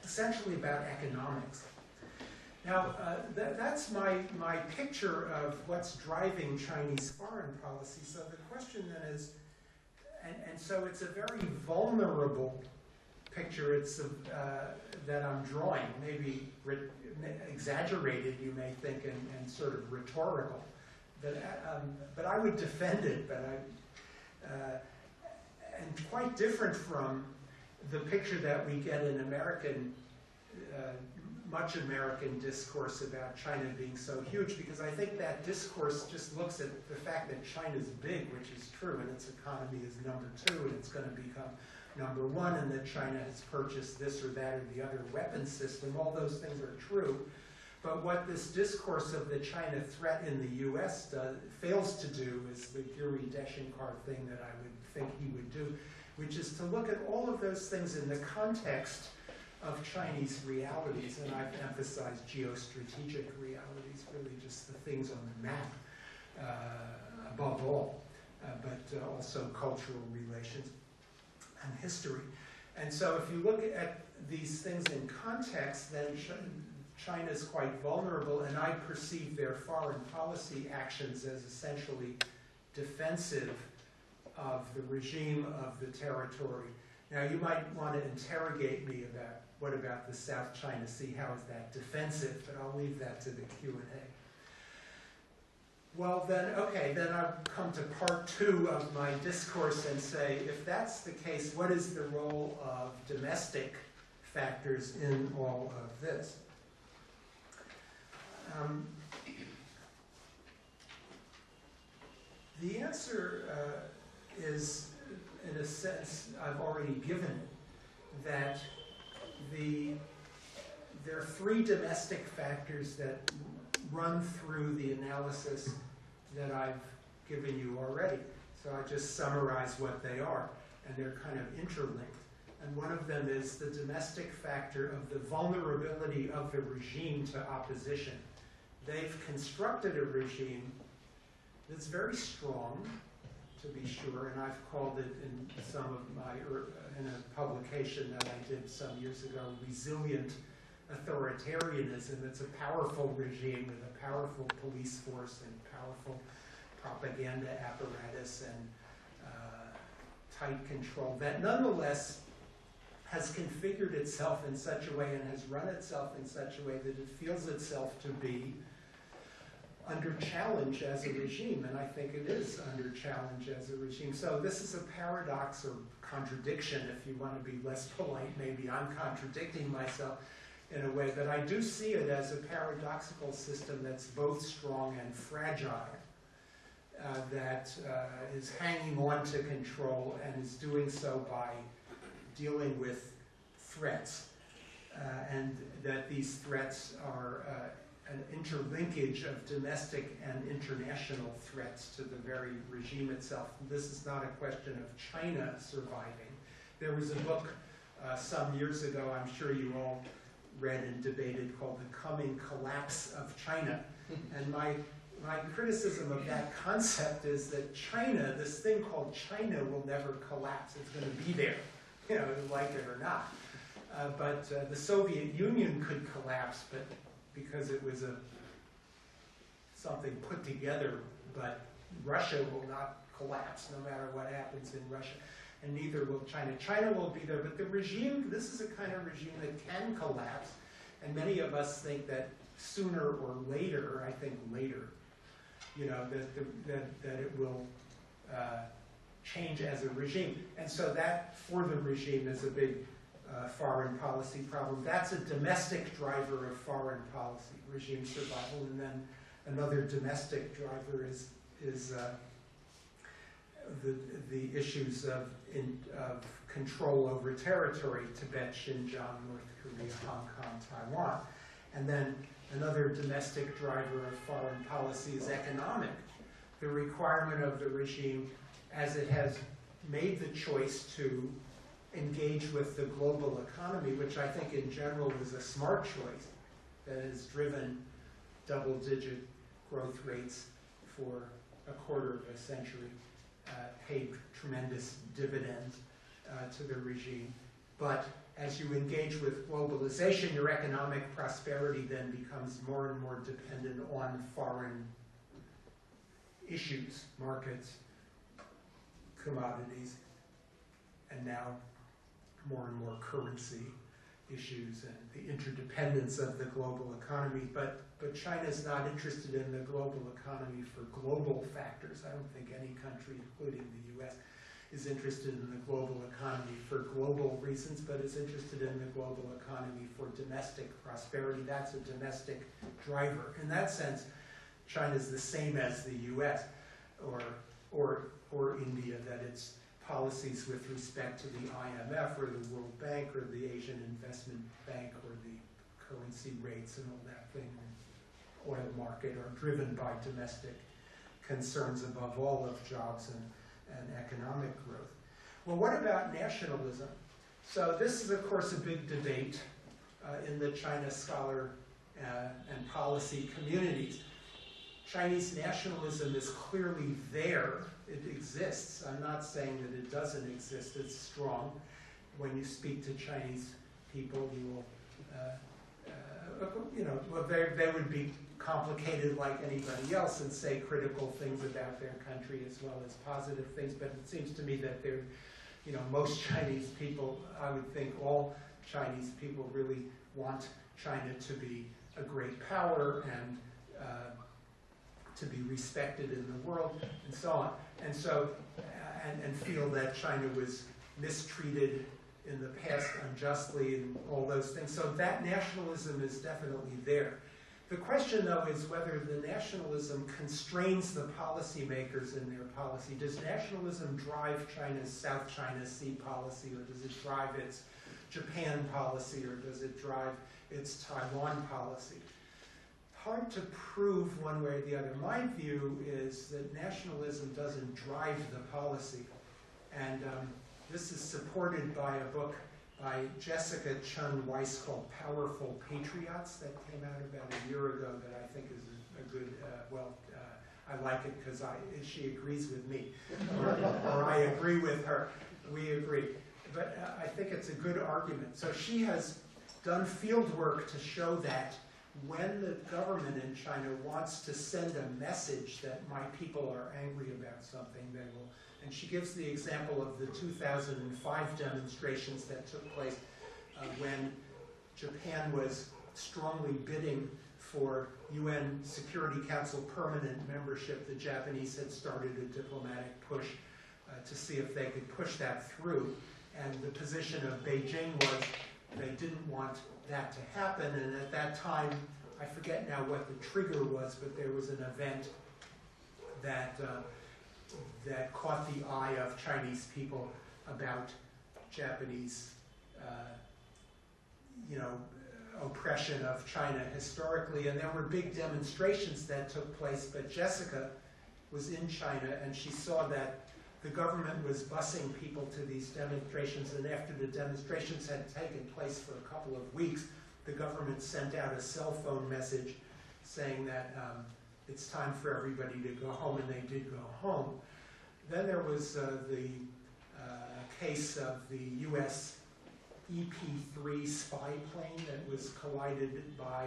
essentially about economics. Now, that's my picture of what's driving Chinese foreign policy. So the question then is, and so it's a very vulnerable picture that I'm drawing, maybe exaggerated, you may think, and sort of rhetorical. But I would defend it, and quite different from the picture that we get in much American discourse about China being so huge, because I think that discourse just looks at the fact that China's big, which is true, and its economy is number 2, and it's going to become number 1, and that China has purchased this or that or the other weapon system. All those things are true. But what this discourse of the China threat in the U.S. fails to do is the Giri Deshingkar thing that I would think he would do, which is to look at all of those things in the context of Chinese realities, and I've emphasized geostrategic realities, really just the things on the map above all. but also cultural relations and history. And so if you look at these things in context, then China is quite vulnerable, and I perceive their foreign policy actions as essentially defensive of the regime, of the territory. Now, you might want to interrogate me about what about the South China Sea, how is that defensive, but I'll leave that to the Q&A. Well, then, okay, then I'll come to part 2 of my discourse and say, if that's the case, what is the role of domestic factors in all of this? The answer is, in a sense, I've already given it, that there are 3 domestic factors that run through the analysis that I've given you already. So I just summarize what they are, and they're kind of interlinked. And one of them is the domestic factor of the vulnerability of the regime to opposition. They've constructed a regime that's very strong, to be sure, and I've called it in some of my, in a publication that I did some years ago, resilient authoritarianism. It's a powerful regime with a powerful police force and powerful propaganda apparatus and tight control that nonetheless has configured itself in such a way and has run itself in such a way that it feels itself to be under challenge as a regime, and I think it is under challenge as a regime. So this is a paradox or contradiction, if you want to be less polite. Maybe I'm contradicting myself in a way, but I do see it as a paradoxical system that's both strong and fragile, that is hanging on to control and is doing so by dealing with threats, and that these threats are an interlinkage of domestic and international threats to the very regime itself. This is not a question of China surviving. There was a book some years ago, I'm sure you all read and debated, called The Coming Collapse of China. And my criticism of that concept is that China, this thing called China, will never collapse. It's going to be there, you know, like it or not. But the Soviet Union could collapse, but because it was something put together, but Russia will not collapse no matter what happens in Russia, and neither will China. China will be there, but the regime, this is a kind of regime that can collapse, and many of us think that sooner or later, I think later, you know, that it will change as a regime. And so that, for the regime, is a big foreign policy problem. That's a domestic driver of foreign policy, regime survival. And then another domestic driver is the issues of control over territory, Tibet, Xinjiang, North Korea, Hong Kong, Taiwan. And then another domestic driver of foreign policy is economic. The requirement of the regime, as it has made the choice to engage with the global economy, which I think in general is a smart choice that has driven double-digit growth rates for a quarter of a century, paid tremendous dividends to the regime. But as you engage with globalization, your economic prosperity then becomes more and more dependent on foreign issues, markets, commodities, and now more and more currency issues and the interdependence of the global economy. But China's not interested in the global economy for global factors. I don't think any country, including the US, is interested in the global economy for global reasons, but is interested in the global economy for domestic prosperity. That's a domestic driver. In that sense, China's the same as the US or India, that its policies with respect to the IMF or the World Bank or the Asian Investment Bank or the currency rates and all that thing, oil market, are driven by domestic concerns above all of jobs and economic growth. Well, what about nationalism? So this is, of course, a big debate in the China scholar and policy communities. Chinese nationalism is clearly there. It exists. I'm not saying that it doesn't exist. It's strong. When you speak to Chinese people, you will, they would be complicated like anybody else and say critical things about their country as well as positive things. But it seems to me that they're, most Chinese people, I would think all Chinese people really want China to be a great power and to be respected in the world and so on. And so, and feel that China was mistreated in the past unjustly and all those things. So that nationalism is definitely there. The question, though, is whether the nationalism constrains the policymakers in their policy. Does nationalism drive China's South China Sea policy, or does it drive its Japan policy, or does it drive its Taiwan policy? Hard to prove one way or the other. My view is that nationalism doesn't drive the policy. And this is supported by a book by Jessica Chung Weiss called Powerful Patriots that came out about a year ago that I think is a good, I like it because she agrees with me, or I agree with her. We agree. But I think it's a good argument. So she has done field work to show that when the government in China wants to send a message that my people are angry about something, they will. And she gives the example of the 2005 demonstrations that took place when Japan was strongly bidding for UN Security Council permanent membership. The Japanese had started a diplomatic push to see if they could push that through. And the position of Beijing was they didn't want that to happen. And at that time, I forget now what the trigger was, but there was an event that that caught the eye of Chinese people about Japanese, oppression of China historically. And there were big demonstrations that took place, but Jessica was in China and she saw that the government was busing people to these demonstrations, and after the demonstrations had taken place for a couple of weeks, the government sent out a cell phone message saying that it's time for everybody to go home, and they did go home. Then there was the case of the U.S. EP-3 spy plane that was collided by,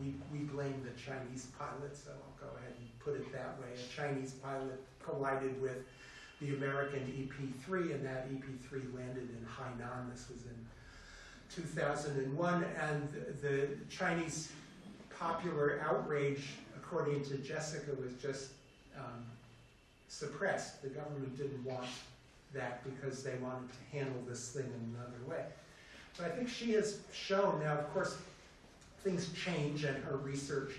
we blame the Chinese pilot, so I'll go ahead and put it that way. A Chinese pilot collided with the American EP-3, and that EP-3 landed in Hainan. This was in 2001, and the Chinese popular outrage, according to Jessica, was just suppressed. The government didn't want that because they wanted to handle this thing in another way. But I think she has shown, now of course things change and her research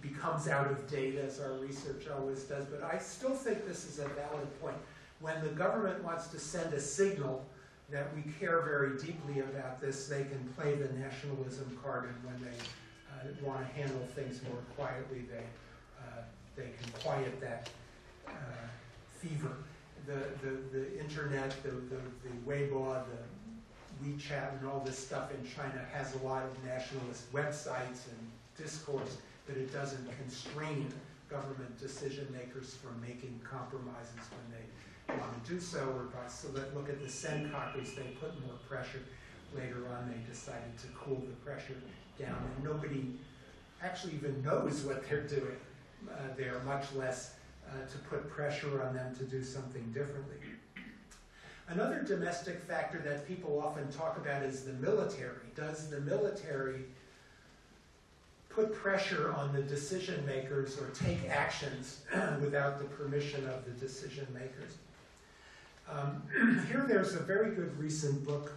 becomes out of date, as our research always does, but I still think this is a valid point. When the government wants to send a signal that we care very deeply about this, they can play the nationalism card, and when they want to handle things more quietly, they can quiet that fever. The internet, the Weibo, the WeChat, and all this stuff in China has a lot of nationalist websites and discourse, but it doesn't constrain government decision makers from making compromises when they want to do so, or so that look at the Senkakus, they put more pressure. Later on, they decided to cool the pressure down, and nobody actually even knows what they're doing. They're much less to put pressure on them to do something differently. Another domestic factor that people often talk about is the military. Does the military put pressure on the decision makers or take actions without the permission of the decision makers? Here there's a very good recent book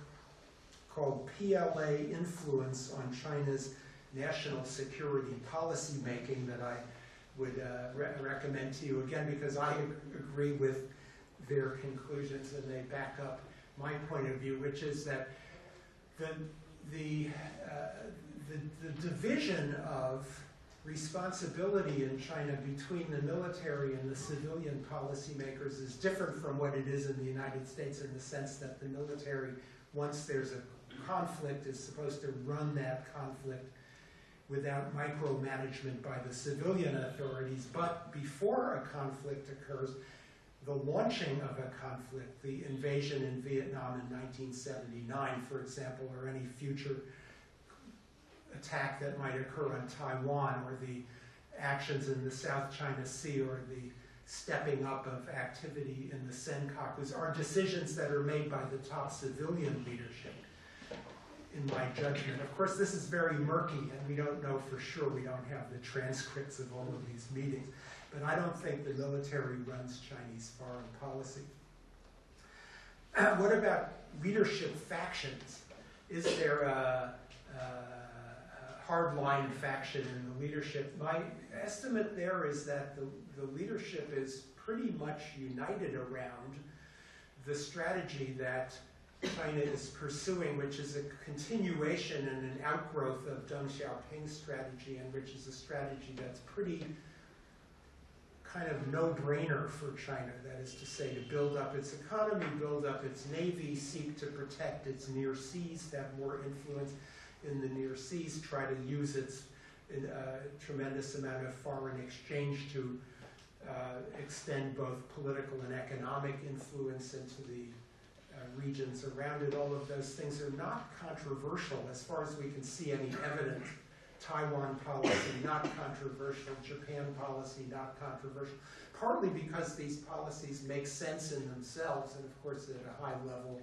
called PLA Influence on China's National Security Policy Making that I would recommend to you, again, because I agree with their conclusions and they back up my point of view, which is that the division of responsibility in China between the military and the civilian policymakers is different from what it is in the United States, in the sense that the military, once there's a conflict, is supposed to run that conflict without micromanagement by the civilian authorities, but before a conflict occurs, the launching of a conflict, the invasion in Vietnam in 1979, for example, or any future attack that might occur on Taiwan, or the actions in the South China Sea, or the stepping up of activity in the Senkakus, are decisions that are made by the top civilian leadership, in my judgment. Of course, this is very murky, and we don't know for sure. We don't have the transcripts of all of these meetings. But I don't think the military runs Chinese foreign policy. What about leadership factions? Is there a hardline faction in the leadership? My estimate there is that the leadership is pretty much united around the strategy that China is pursuing, which is a continuation and an outgrowth of Deng Xiaoping's strategy, and which is a strategy that's pretty kind of no-brainer for China. That is to say, to build up its economy, build up its navy, seek to protect its near seas, to have more influence in the near seas, try to use its tremendous amount of foreign exchange to extend both political and economic influence into the regions around it. All of those things are not controversial as far as we can see any evidence. Taiwan policy, not controversial. Japan policy, not controversial. Partly because these policies make sense in themselves, and of course at a high level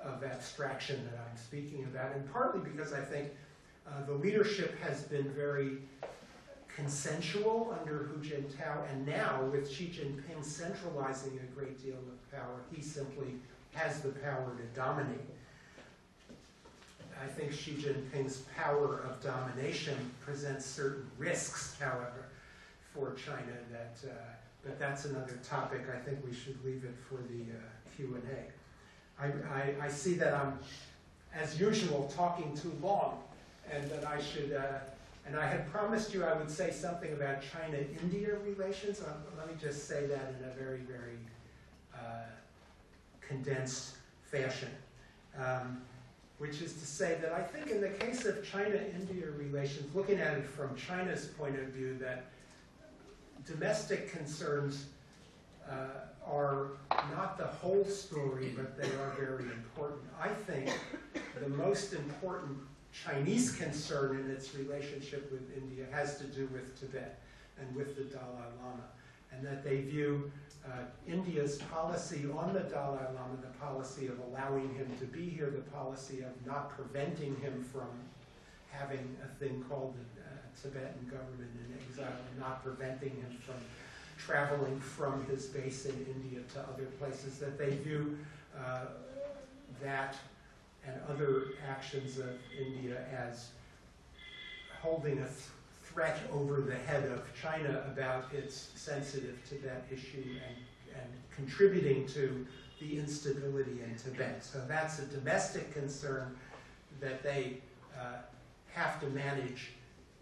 of abstraction that I'm speaking about, and partly because I think the leadership has been very consensual under Hu Jintao, and now with Xi Jinping centralizing a great deal of power, he simply has the power to dominate. I think Xi Jinping's power of domination presents certain risks, however, for China. But that's another topic. I think we should leave it for the Q&A. I see that I'm, as usual, talking too long, and that I should. And I had promised you I would say something about China-India relations. Let me just say that in a very, very condensed fashion. Which is to say that I think in the case of China-India relations, looking at it from China's point of view, that domestic concerns are not the whole story, but they are very important. I think the most important Chinese concern in its relationship with India has to do with Tibet and with the Dalai Lama, and that they view India's policy on the Dalai Lama, the policy of allowing him to be here, the policy of not preventing him from having a thing called the Tibetan government in exile, and not preventing him from traveling from his base in India to other places, that they view that and other actions of India as holding a threat over the head of China about its sensitive Tibet issue and contributing to the instability in Tibet. So that's a domestic concern that they have to manage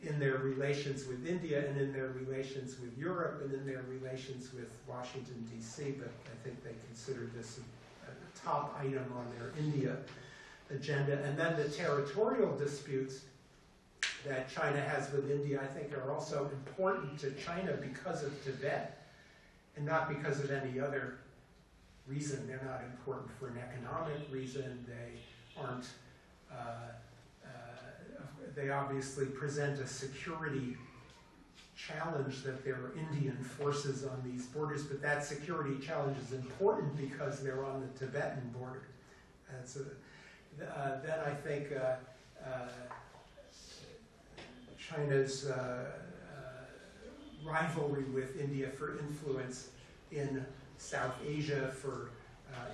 in their relations with India and in their relations with Europe and in their relations with Washington, D.C., but I think they consider this a top item on their India agenda. And then the territorial disputes that China has with India, I think, are also important to China because of Tibet and not because of any other reason. They're not important for an economic reason. They aren't, they obviously present a security challenge that there are Indian forces on these borders, but that security challenge is important because they're on the Tibetan border. Then I think China's rivalry with India for influence in South Asia, for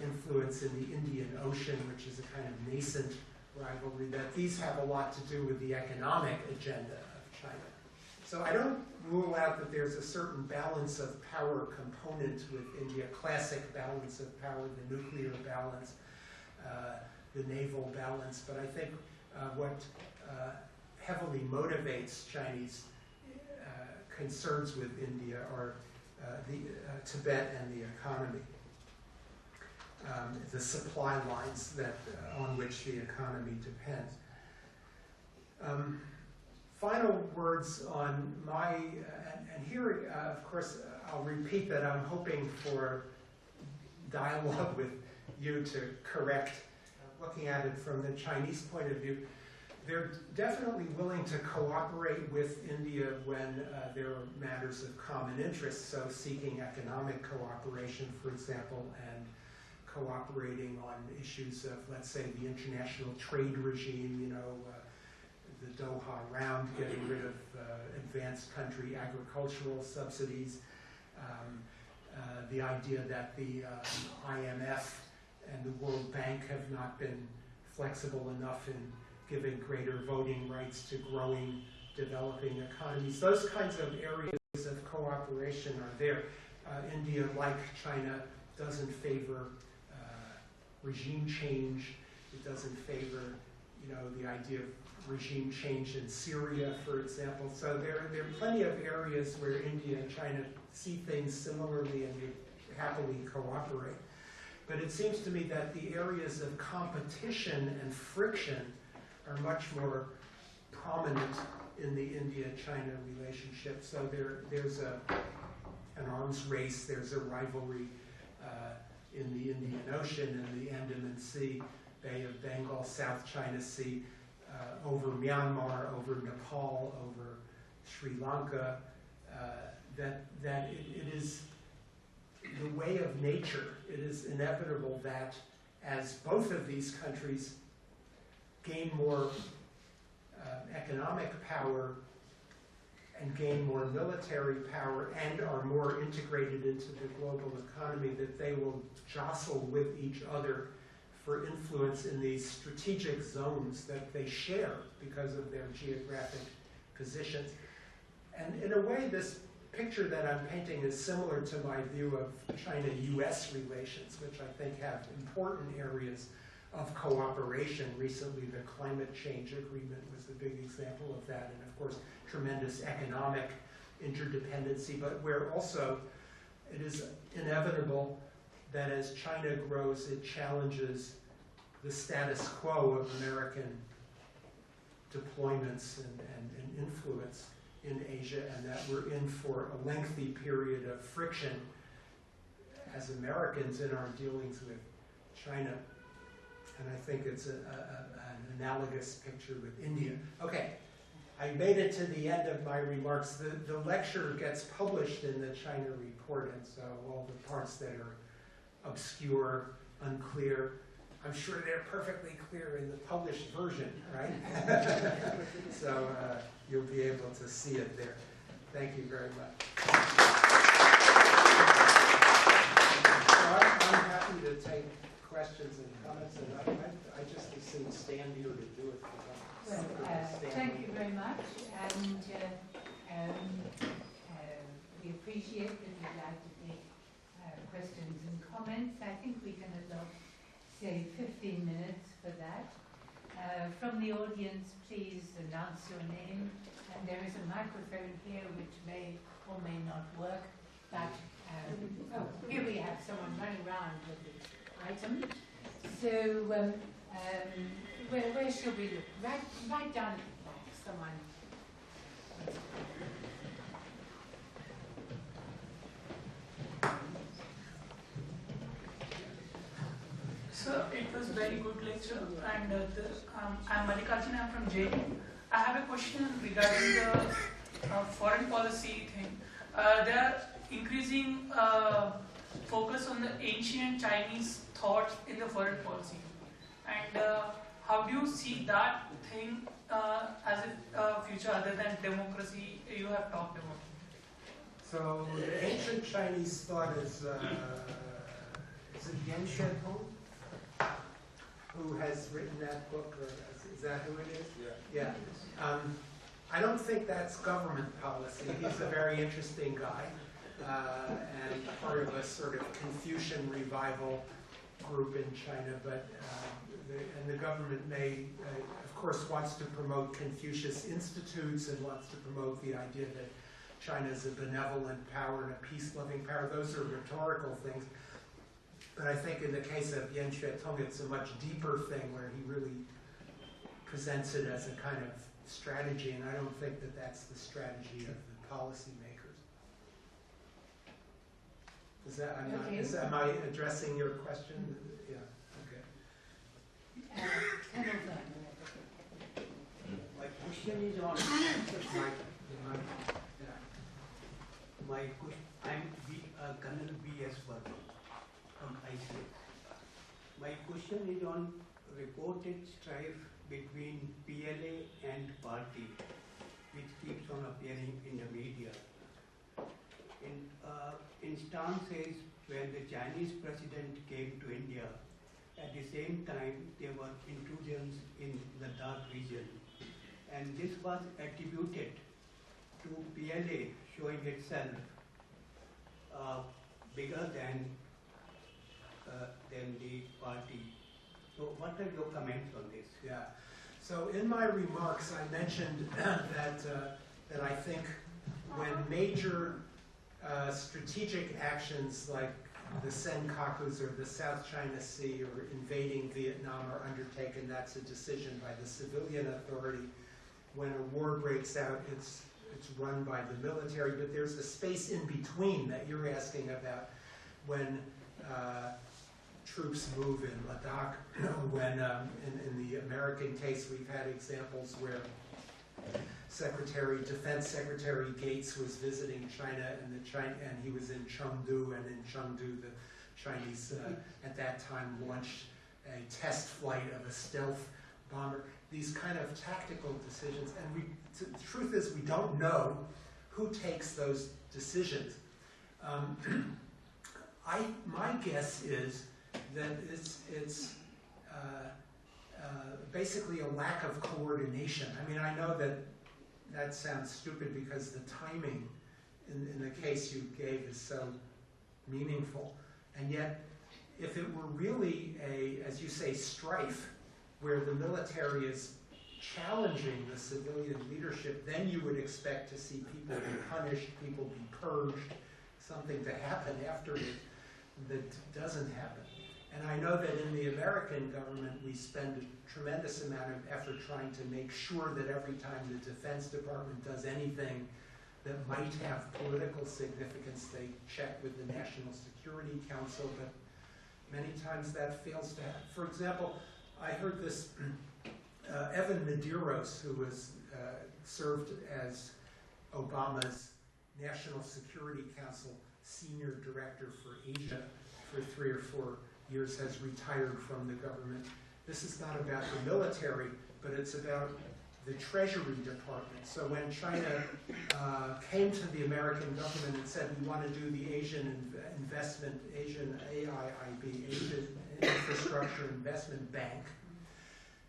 influence in the Indian Ocean, which is a kind of nascent rivalry, that these have a lot to do with the economic agenda of China. So I don't rule out that there's a certain balance of power component with India, classic balance of power, the nuclear balance, the naval balance, but I think what heavily motivates Chinese concerns with India are Tibet and the economy, the supply lines that on which the economy depends. final words on my, and here, of course, I'll repeat that I'm hoping for dialogue with you to correct, looking at it from the Chinese point of view. They're definitely willing to cooperate with India when there are matters of common interest, so seeking economic cooperation, for example, and cooperating on issues of, let's say, the international trade regime, you know, the Doha round, getting rid of advanced country agricultural subsidies, the idea that the IMF and the World Bank have not been flexible enough in giving greater voting rights to growing, developing economies. Those kinds of areas of cooperation are there. India, like China, doesn't favor regime change. It doesn't favor, you know, the idea of regime change in Syria, for example. So there are plenty of areas where India and China see things similarly and they happily cooperate. But it seems to me that the areas of competition and friction are much more prominent in the India-China relationship. So there's an arms race, there's a rivalry in the Indian Ocean and the Andaman Sea, Bay of Bengal, South China Sea, over Myanmar, over Nepal, over Sri Lanka, that it is the way of nature. It is inevitable that as both of these countries gain more economic power and gain more military power and are more integrated into the global economy, that they will jostle with each other for influence in these strategic zones that they share because of their geographic positions. And in a way, this picture that I'm painting is similar to my view of China-US relations, which I think have important areas of cooperation. Recently, the climate change agreement was a big example of that, and of course, tremendous economic interdependency, but where also it is inevitable that as China grows, it challenges the status quo of American deployments and influence in Asia, and that we're in for a lengthy period of friction as Americans in our dealings with China. And I think it's an analogous picture with India. Okay, I made it to the end of my remarks. The lecture gets published in the China report, and so all the parts that are obscure, unclear, I'm sure they're perfectly clear in the published version, right? So you'll be able to see it there. Thank you very much. So I'm happy to take questions and comments, and I just as soon stand here to do it. Well, thank you very much, and we appreciate that you'd like to take questions and comments. I think we can allot, say, 15 minutes for that. From the audience, please announce your name, and there is a microphone here which may or may not work, but oh, here we have someone running around with this item. So where shall we look? Right down at the back, someone. So it was very good lecture, and I'm Mallikarjun, I'm from JD. I have a question regarding the foreign policy thing. They are increasing focus on the ancient Chinese thought in the foreign policy. And how do you see that thing as a future other than democracy you have talked about? So the ancient Chinese thought is it Yan Xuanpeng, who has written that book, or is that who it is? Yeah. I don't think that's government policy. He's a very interesting guy, and part of a sort of Confucian revival group in China, but the government may, of course, wants to promote Confucius institutes and wants to promote the idea that China is a benevolent power and a peace-loving power. Those are rhetorical things. But I think in the case of Yan Xuanpeng, it's a much deeper thing where he really presents it as a kind of strategy, and I don't think that that's the strategy of the policymakers. Is that, am I addressing your question? Yeah, okay. My question is on my question. I'm Colonel B.S. Verma from ICS. My question is on reported strife between PLA and party, which keeps on appearing in the media. Instances when the Chinese president came to India, at the same time there were intrusions in the Ladakh region, and this was attributed to PLA showing itself bigger than the party. So what are your comments on this? Yeah. So in my remarks, I mentioned that I think when major strategic actions like the Senkakus or the South China Sea or invading Vietnam are undertaken, that's a decision by the civilian authority. When a war breaks out, it's run by the military, but there's a space in between that you're asking about when troops move in Ladakh, when in the American case we've had examples where Defense Secretary Gates was visiting China, and he was in Chengdu, and in Chengdu the Chinese at that time launched a test flight of a stealth bomber. These kind of tactical decisions, and the truth is we don't know who takes those decisions. My guess is that it's basically a lack of coordination. I mean, I know that sounds stupid because the timing in the case you gave is so meaningful, and yet if it were really as you say, strife, where the military is challenging the civilian leadership, then you would expect to see people be punished, people be purged, something to happen after it that doesn't happen. And I know that in the American government, we spend a tremendous amount of effort trying to make sure that every time the Defense Department does anything that might have political significance, they check with the National Security Council, but many times that fails to happen. For example, I heard this, Evan Medeiros, who was served as Obama's National Security Council Senior Director for Asia for 3 or 4 years, has retired from the government. This is not about the military, but it's about the Treasury Department. So when China came to the American government and said, we want to do the Asian AIIB, Asian Infrastructure Investment Bank,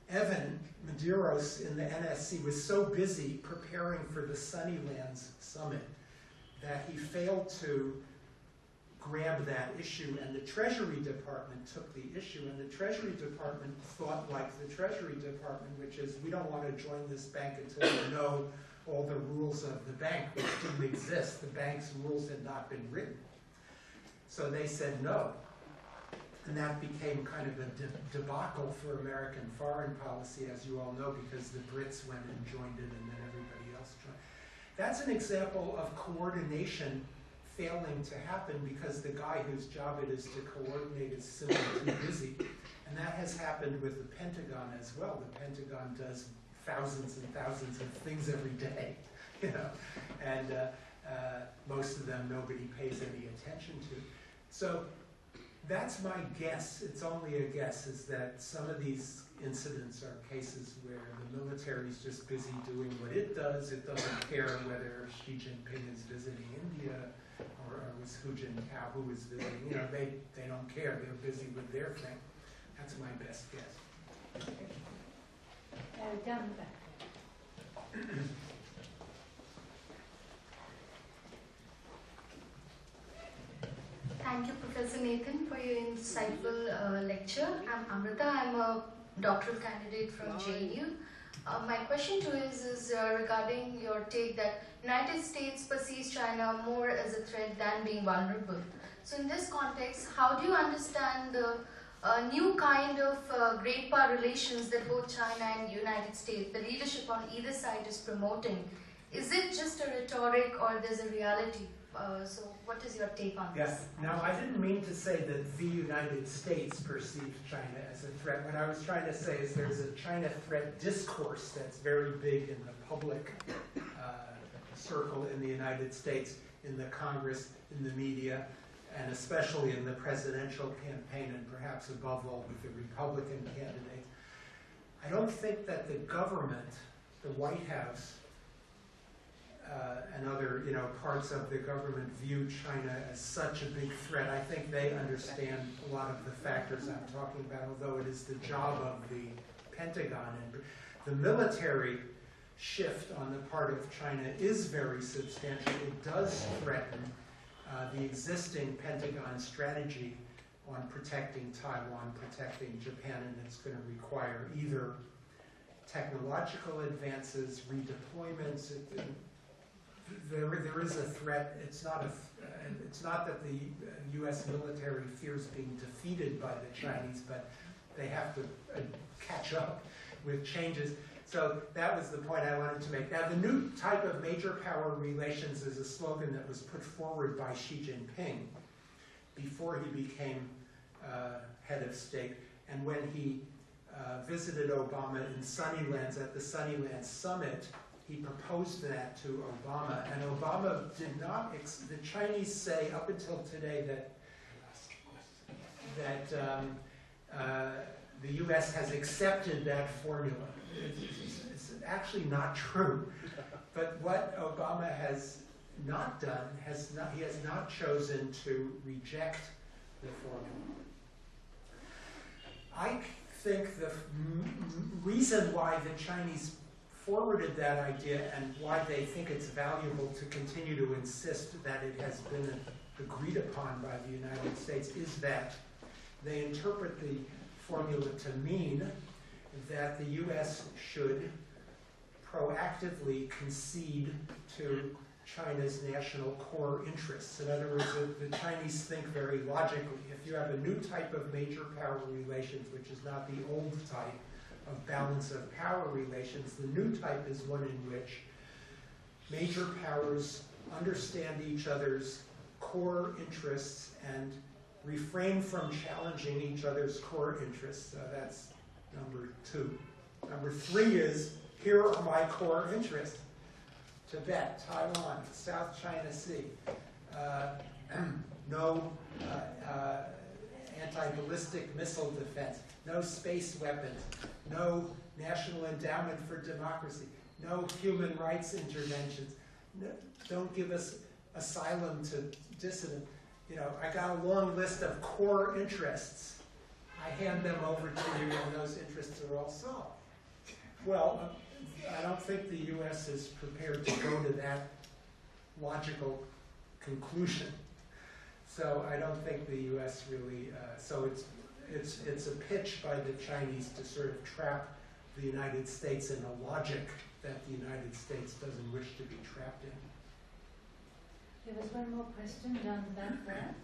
Evan Medeiros in the NSC was so busy preparing for the Sunnylands Summit that he failed to grab that issue, and the Treasury Department took the issue, and the Treasury Department thought like the Treasury Department, which is, we don't want to join this bank until we know all the rules of the bank, which didn't exist. The bank's rules had not been written. So they said no. And that became kind of a debacle for American foreign policy, as you all know, because the Brits went and joined it, and then everybody else joined. That's an example of coordination failing to happen because the guy whose job it is to coordinate is simply too busy. And that has happened with the Pentagon as well. The Pentagon does thousands and thousands of things every day, and most of them nobody pays any attention to. So that's my guess, it's only a guess, is that some of these incidents are cases where the military is just busy doing what it does. It doesn't care whether Xi Jinping is visiting India or was Hu Jintao who was visiting. They don't care. They're busy with their thing. That's my best guess. Down the back. Thank you, Professor Nathan, for your insightful lecture. I'm Amrita. I'm a doctoral candidate from JNU. My question to you is regarding your take that United States perceives China more as a threat than being vulnerable. So in this context, how do you understand the a new kind of great power relations that both China and United States, the leadership on either side is promoting. Is it just a rhetoric or there's a reality? So what is your take on this? Yes. Now, I didn't mean to say that the United States perceives China as a threat. What I was trying to say is there's a China threat discourse that's very big in the public circle in the United States, in the Congress, in the media, and especially in the presidential campaign, and perhaps above all with the Republican candidates. I don't think that the government, the White House, and other parts of the government view China as such a big threat. I think they understand a lot of the factors I'm talking about, although it is the job of the Pentagon. And the military shift on the part of China is very substantial. It does threaten the existing Pentagon strategy on protecting Taiwan, protecting Japan, and it's going to require either technological advances, redeployments. There is a threat. It's not that the U.S. military fears being defeated by the Chinese, but they have to catch up with changes. So that was the point I wanted to make. Now, the new type of major power relations is a slogan that was put forward by Xi Jinping before he became head of state. And when he visited Obama in Sunnylands at the Sunnylands Summit, he proposed that to Obama. And Obama did not, the Chinese say up until today that the U.S. has accepted that formula. It's actually not true. But what Obama has not done, he has not chosen to reject the formula. I think the reason why the Chinese forwarded that idea and why they think it's valuable to continue to insist that it has been agreed upon by the United States is that they interpret the formula to mean that the U.S. should proactively concede to China's national core interests. In other words, the Chinese think very logically. If you have a new type of major power relations, which is not the old type of balance of power relations, the new type is one in which major powers understand each other's core interests and refrain from challenging each other's core interests. That's number 2. Number 3 is, here are my core interests. Tibet, Taiwan, South China Sea, no anti-ballistic missile defense, no space weapons, no national endowment for democracy, no human rights interventions, no, don't give us asylum to dissidents. I got a long list of core interests. I hand them over to you and those interests are all solved. Well, I don't think the U.S. is prepared to go to that logical conclusion. So I don't think the U.S. really, so it's a pitch by the Chinese to sort of trap the United States in a logic that the United States doesn't wish to be trapped in. There was one more question down the back there.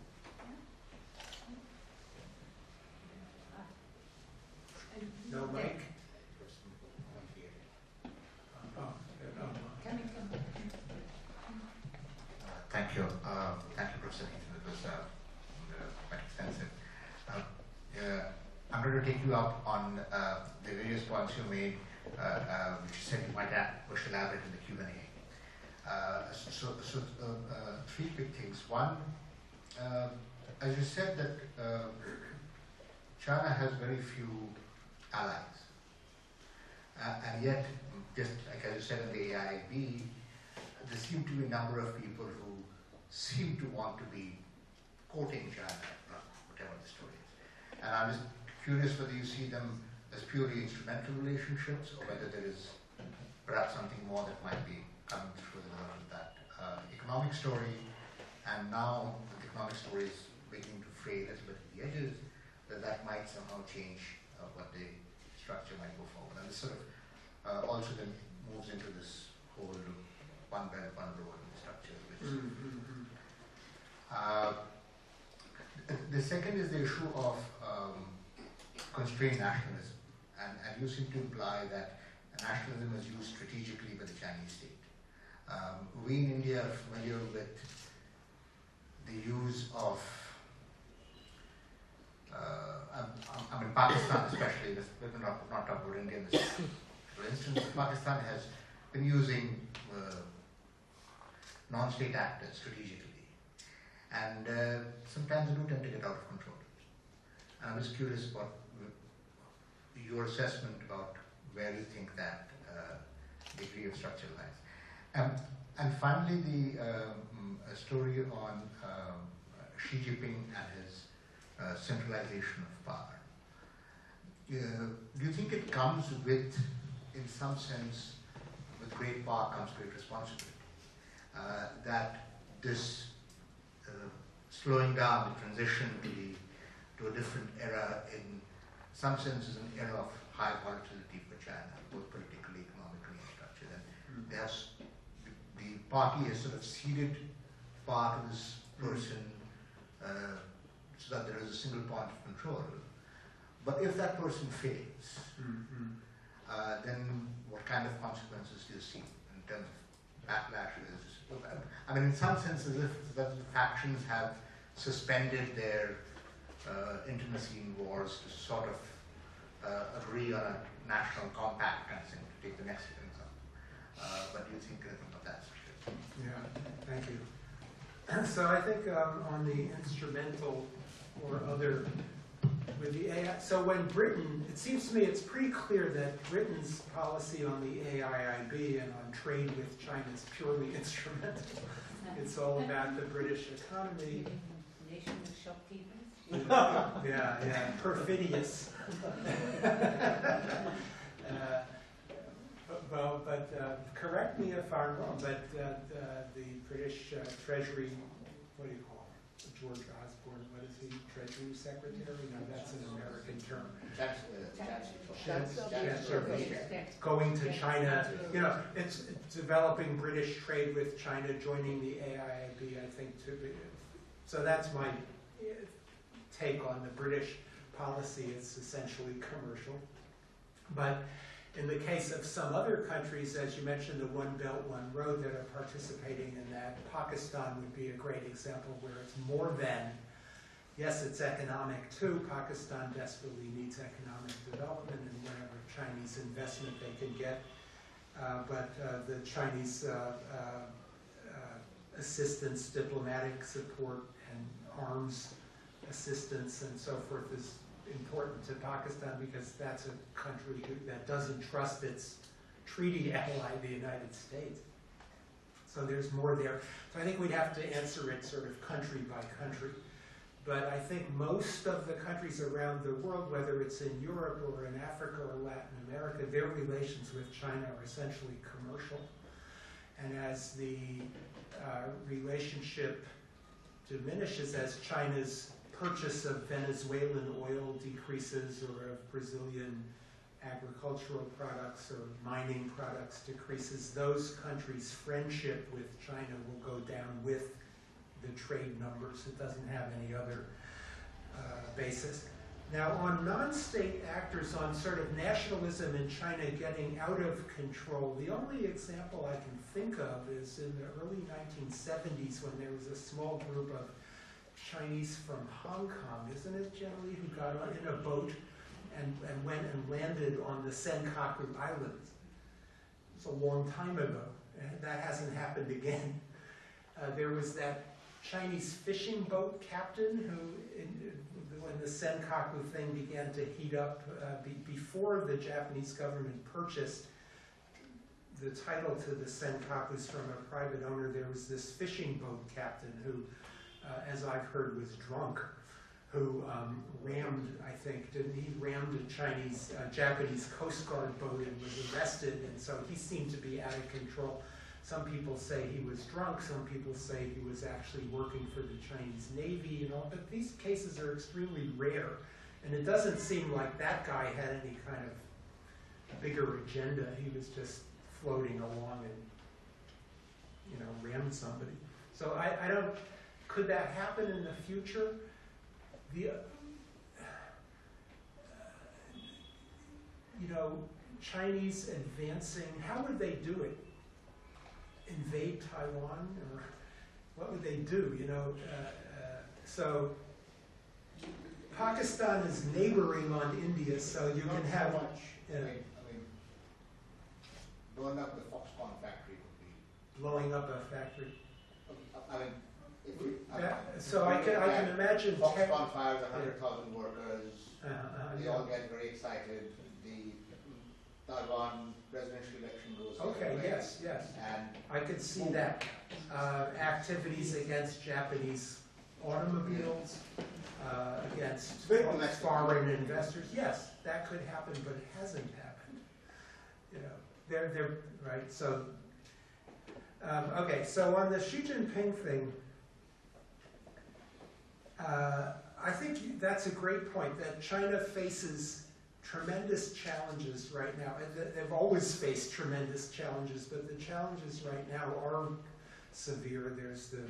No mic? Thank you. Thank you, Professor Heaton. It was quite extensive. I'm going to take you up on the various points you made, which you said you might wish to elaborate in the Q&A. So 3 quick things. One, as you said that China has very few allies, and yet, just like as you said in the AIIB, there seem to be a number of people who seem to want to be quoting China, whatever the story is. And I'm just curious whether you see them as purely instrumental relationships or whether there is perhaps something more that might be coming through the result of that economic story. And now the economic story is beginning to fray a little bit at the edges, that might somehow change what the structure might go forward. And this sort of also then moves into this whole one belt, one road structure. Which the second is the issue of constrain nationalism. And you seem to imply that nationalism is used strategically by the Chinese state. We in India are familiar with the use of, I mean, Pakistan especially, let me not talk about India in this for instance, Pakistan has been using non-state actors strategically, and sometimes they do tend to get out of control. And I'm just curious about your assessment about where you think that degree of structure lies. And finally, the story on Xi Jinping and his centralization of power. Do you think it comes with, in some sense, with great power comes great responsibility? That this slowing down the transition to a different era, in some sense, is an era of high volatility for China, both politically, economically, and structure. And there's the party has sort of ceded power to this person so that there is a single point of control. But if that person fails, then what kind of consequences do you see in terms of backlashes? I mean, in some sense, as if the factions have suspended their intimacy in wars to sort of agree on a national compact kind of thing, to take the Mexican example. But do you think anything of that? Yeah, thank you. So I think on the instrumental or other, with the AI, so when Britain, it seems to me it's pretty clear that Britain's policy on the AIIB and on trade with China is purely instrumental. It's all about the British economy. Nation of shopkeepers? Yeah, perfidious. But correct me if I'm wrong, but the British Treasury, what do you call it? George Osborne, what is he? Treasury Secretary? No, that's an American term. Going to China, you know, it's developing British trade with China, joining the AIIB, I think, too. So that's my take on the British policy. It's essentially commercial. But in the case of some other countries, as you mentioned, the One Belt, One Road that are participating in that, Pakistan would be a great example where it's more than, yes, it's economic too. Pakistan desperately needs economic development and whatever Chinese investment they can get. But the Chinese assistance, diplomatic support, and arms assistance and so forth is important to Pakistan because that's a country that doesn't trust its treaty ally, the United States. So there's more there. So I think we'd have to answer it sort of country by country. But I think most of the countries around the world, whether it's in Europe or in Africa or Latin America, their relations with China are essentially commercial. And as the relationship diminishes, as China's purchase of Venezuelan oil decreases, or of Brazilian agricultural products or mining products decreases, those countries' friendship with China will go down with the trade numbers. It doesn't have any other basis. Now, on non-state actors, on sort of nationalism in China getting out of control, the only example I can think of is in the early 1970s when there was a small group of Chinese from Hong Kong, isn't it, generally, who got on in a boat and went and landed on the Senkaku Islands. It was a long time ago, and that hasn't happened again. There was that Chinese fishing boat captain who, when the Senkaku thing began to heat up, before the Japanese government purchased the title to the Senkakus from a private owner, there was this fishing boat captain who, as I've heard, was drunk, who rammed, I think, rammed a Japanese Coast Guard boat and was arrested, and so he seemed to be out of control. Some people say he was drunk, some people say he was actually working for the Chinese Navy and all, but these cases are extremely rare, and it doesn't seem like that guy had any kind of bigger agenda. He was just floating along and, rammed somebody. So I don't, could that happen in the future? you know, Chinese advancing, how would they do it? Invade Taiwan, or what would they do? You know, so Pakistan is neighboring on India, so you can have. I mean, blowing up the Foxconn factory would be. Blowing up a factory. I mean, if we. So I can imagine. Foxconn fires 100,000 workers. They all get very excited. The Taiwan presidential election goes. Okay. Yes. And I could see that. Activities against Japanese automobiles, against foreign investors. Yes, that could happen, but it hasn't happened. You know, they're right. So, okay. So on the Xi Jinping thing, I think that's a great point. That China faces tremendous challenges right now. They've always faced tremendous challenges, but the challenges right now are severe. There's the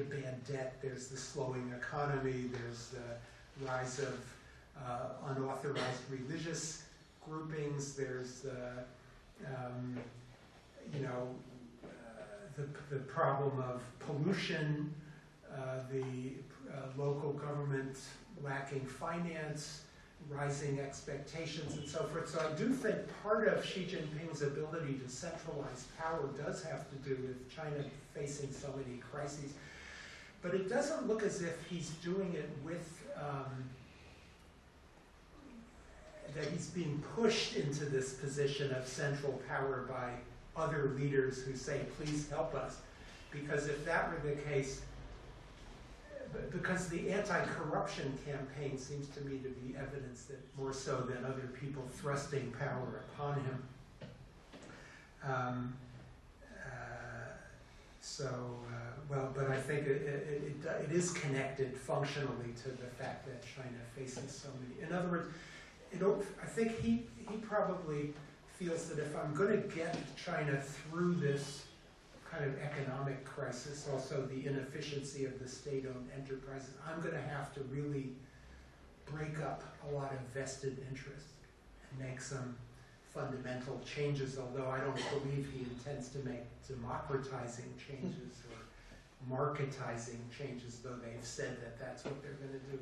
bad debt, there's the slowing economy, there's the rise of unauthorized religious groupings, there's the problem of pollution, the local government lacking finance, rising expectations, and so forth. So I do think part of Xi Jinping's ability to centralize power does have to do with China facing so many crises. But it doesn't look as if he's doing it with, that he's being pushed into this position of central power by other leaders who say, please help us. Because if that were the case, because the anti-corruption campaign seems to me to be evidence that more so than other people thrusting power upon him. But I think it is connected functionally to the fact that China faces so many. In other words, I think he probably feels that if I'm going to get China through this kind of economic crisis, also the inefficiency of the state-owned enterprises, I'm going to have to really break up a lot of vested interests and make some fundamental changes, although I don't believe he intends to make democratizing changes or marketizing changes, though they've said that that's what they're going to do.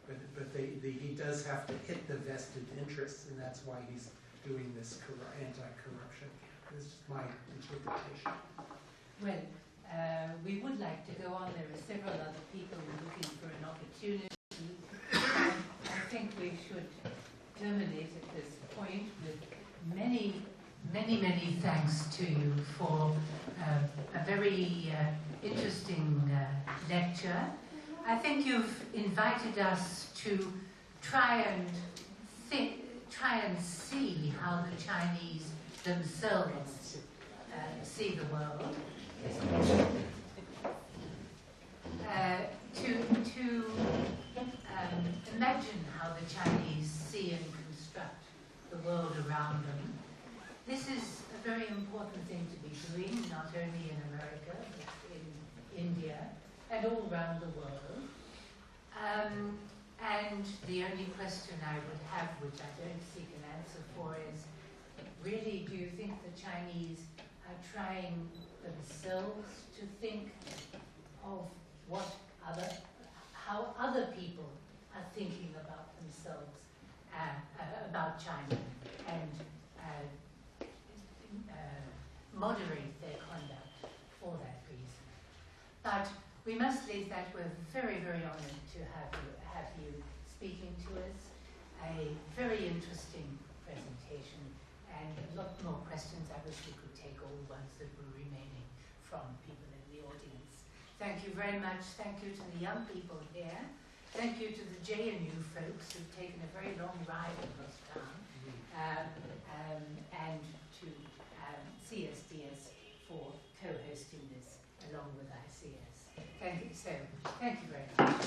But he does have to hit the vested interests, and that's why he's doing this anti-corruption. This is my interpretation. Well, we would like to go on. There are several other people looking for an opportunity. I think we should terminate at this point with many thanks to you for a very interesting lecture. I think you've invited us to try and see how the Chinese themselves see the world. To imagine how the Chinese see and construct the world around them. This is a very important thing to be doing, not only in America, but in India and all around the world. And the only question I would have, which I don't seek an answer for, is really, do you think the Chinese are trying themselves to think of how other people are thinking about themselves, about China, and moderate their conduct for that reason? But we must leave that. We're very, very honored to have you speaking to us. A very interesting presentation and a lot more questions. I wish we could take all the ones that were remaining from people in the audience. Thank you very much. Thank you to the young people here. Thank you to the JNU folks who've taken a very long ride across town, and to CSDS for co-hosting this along with ICS. Thank you so much. Thank you very much.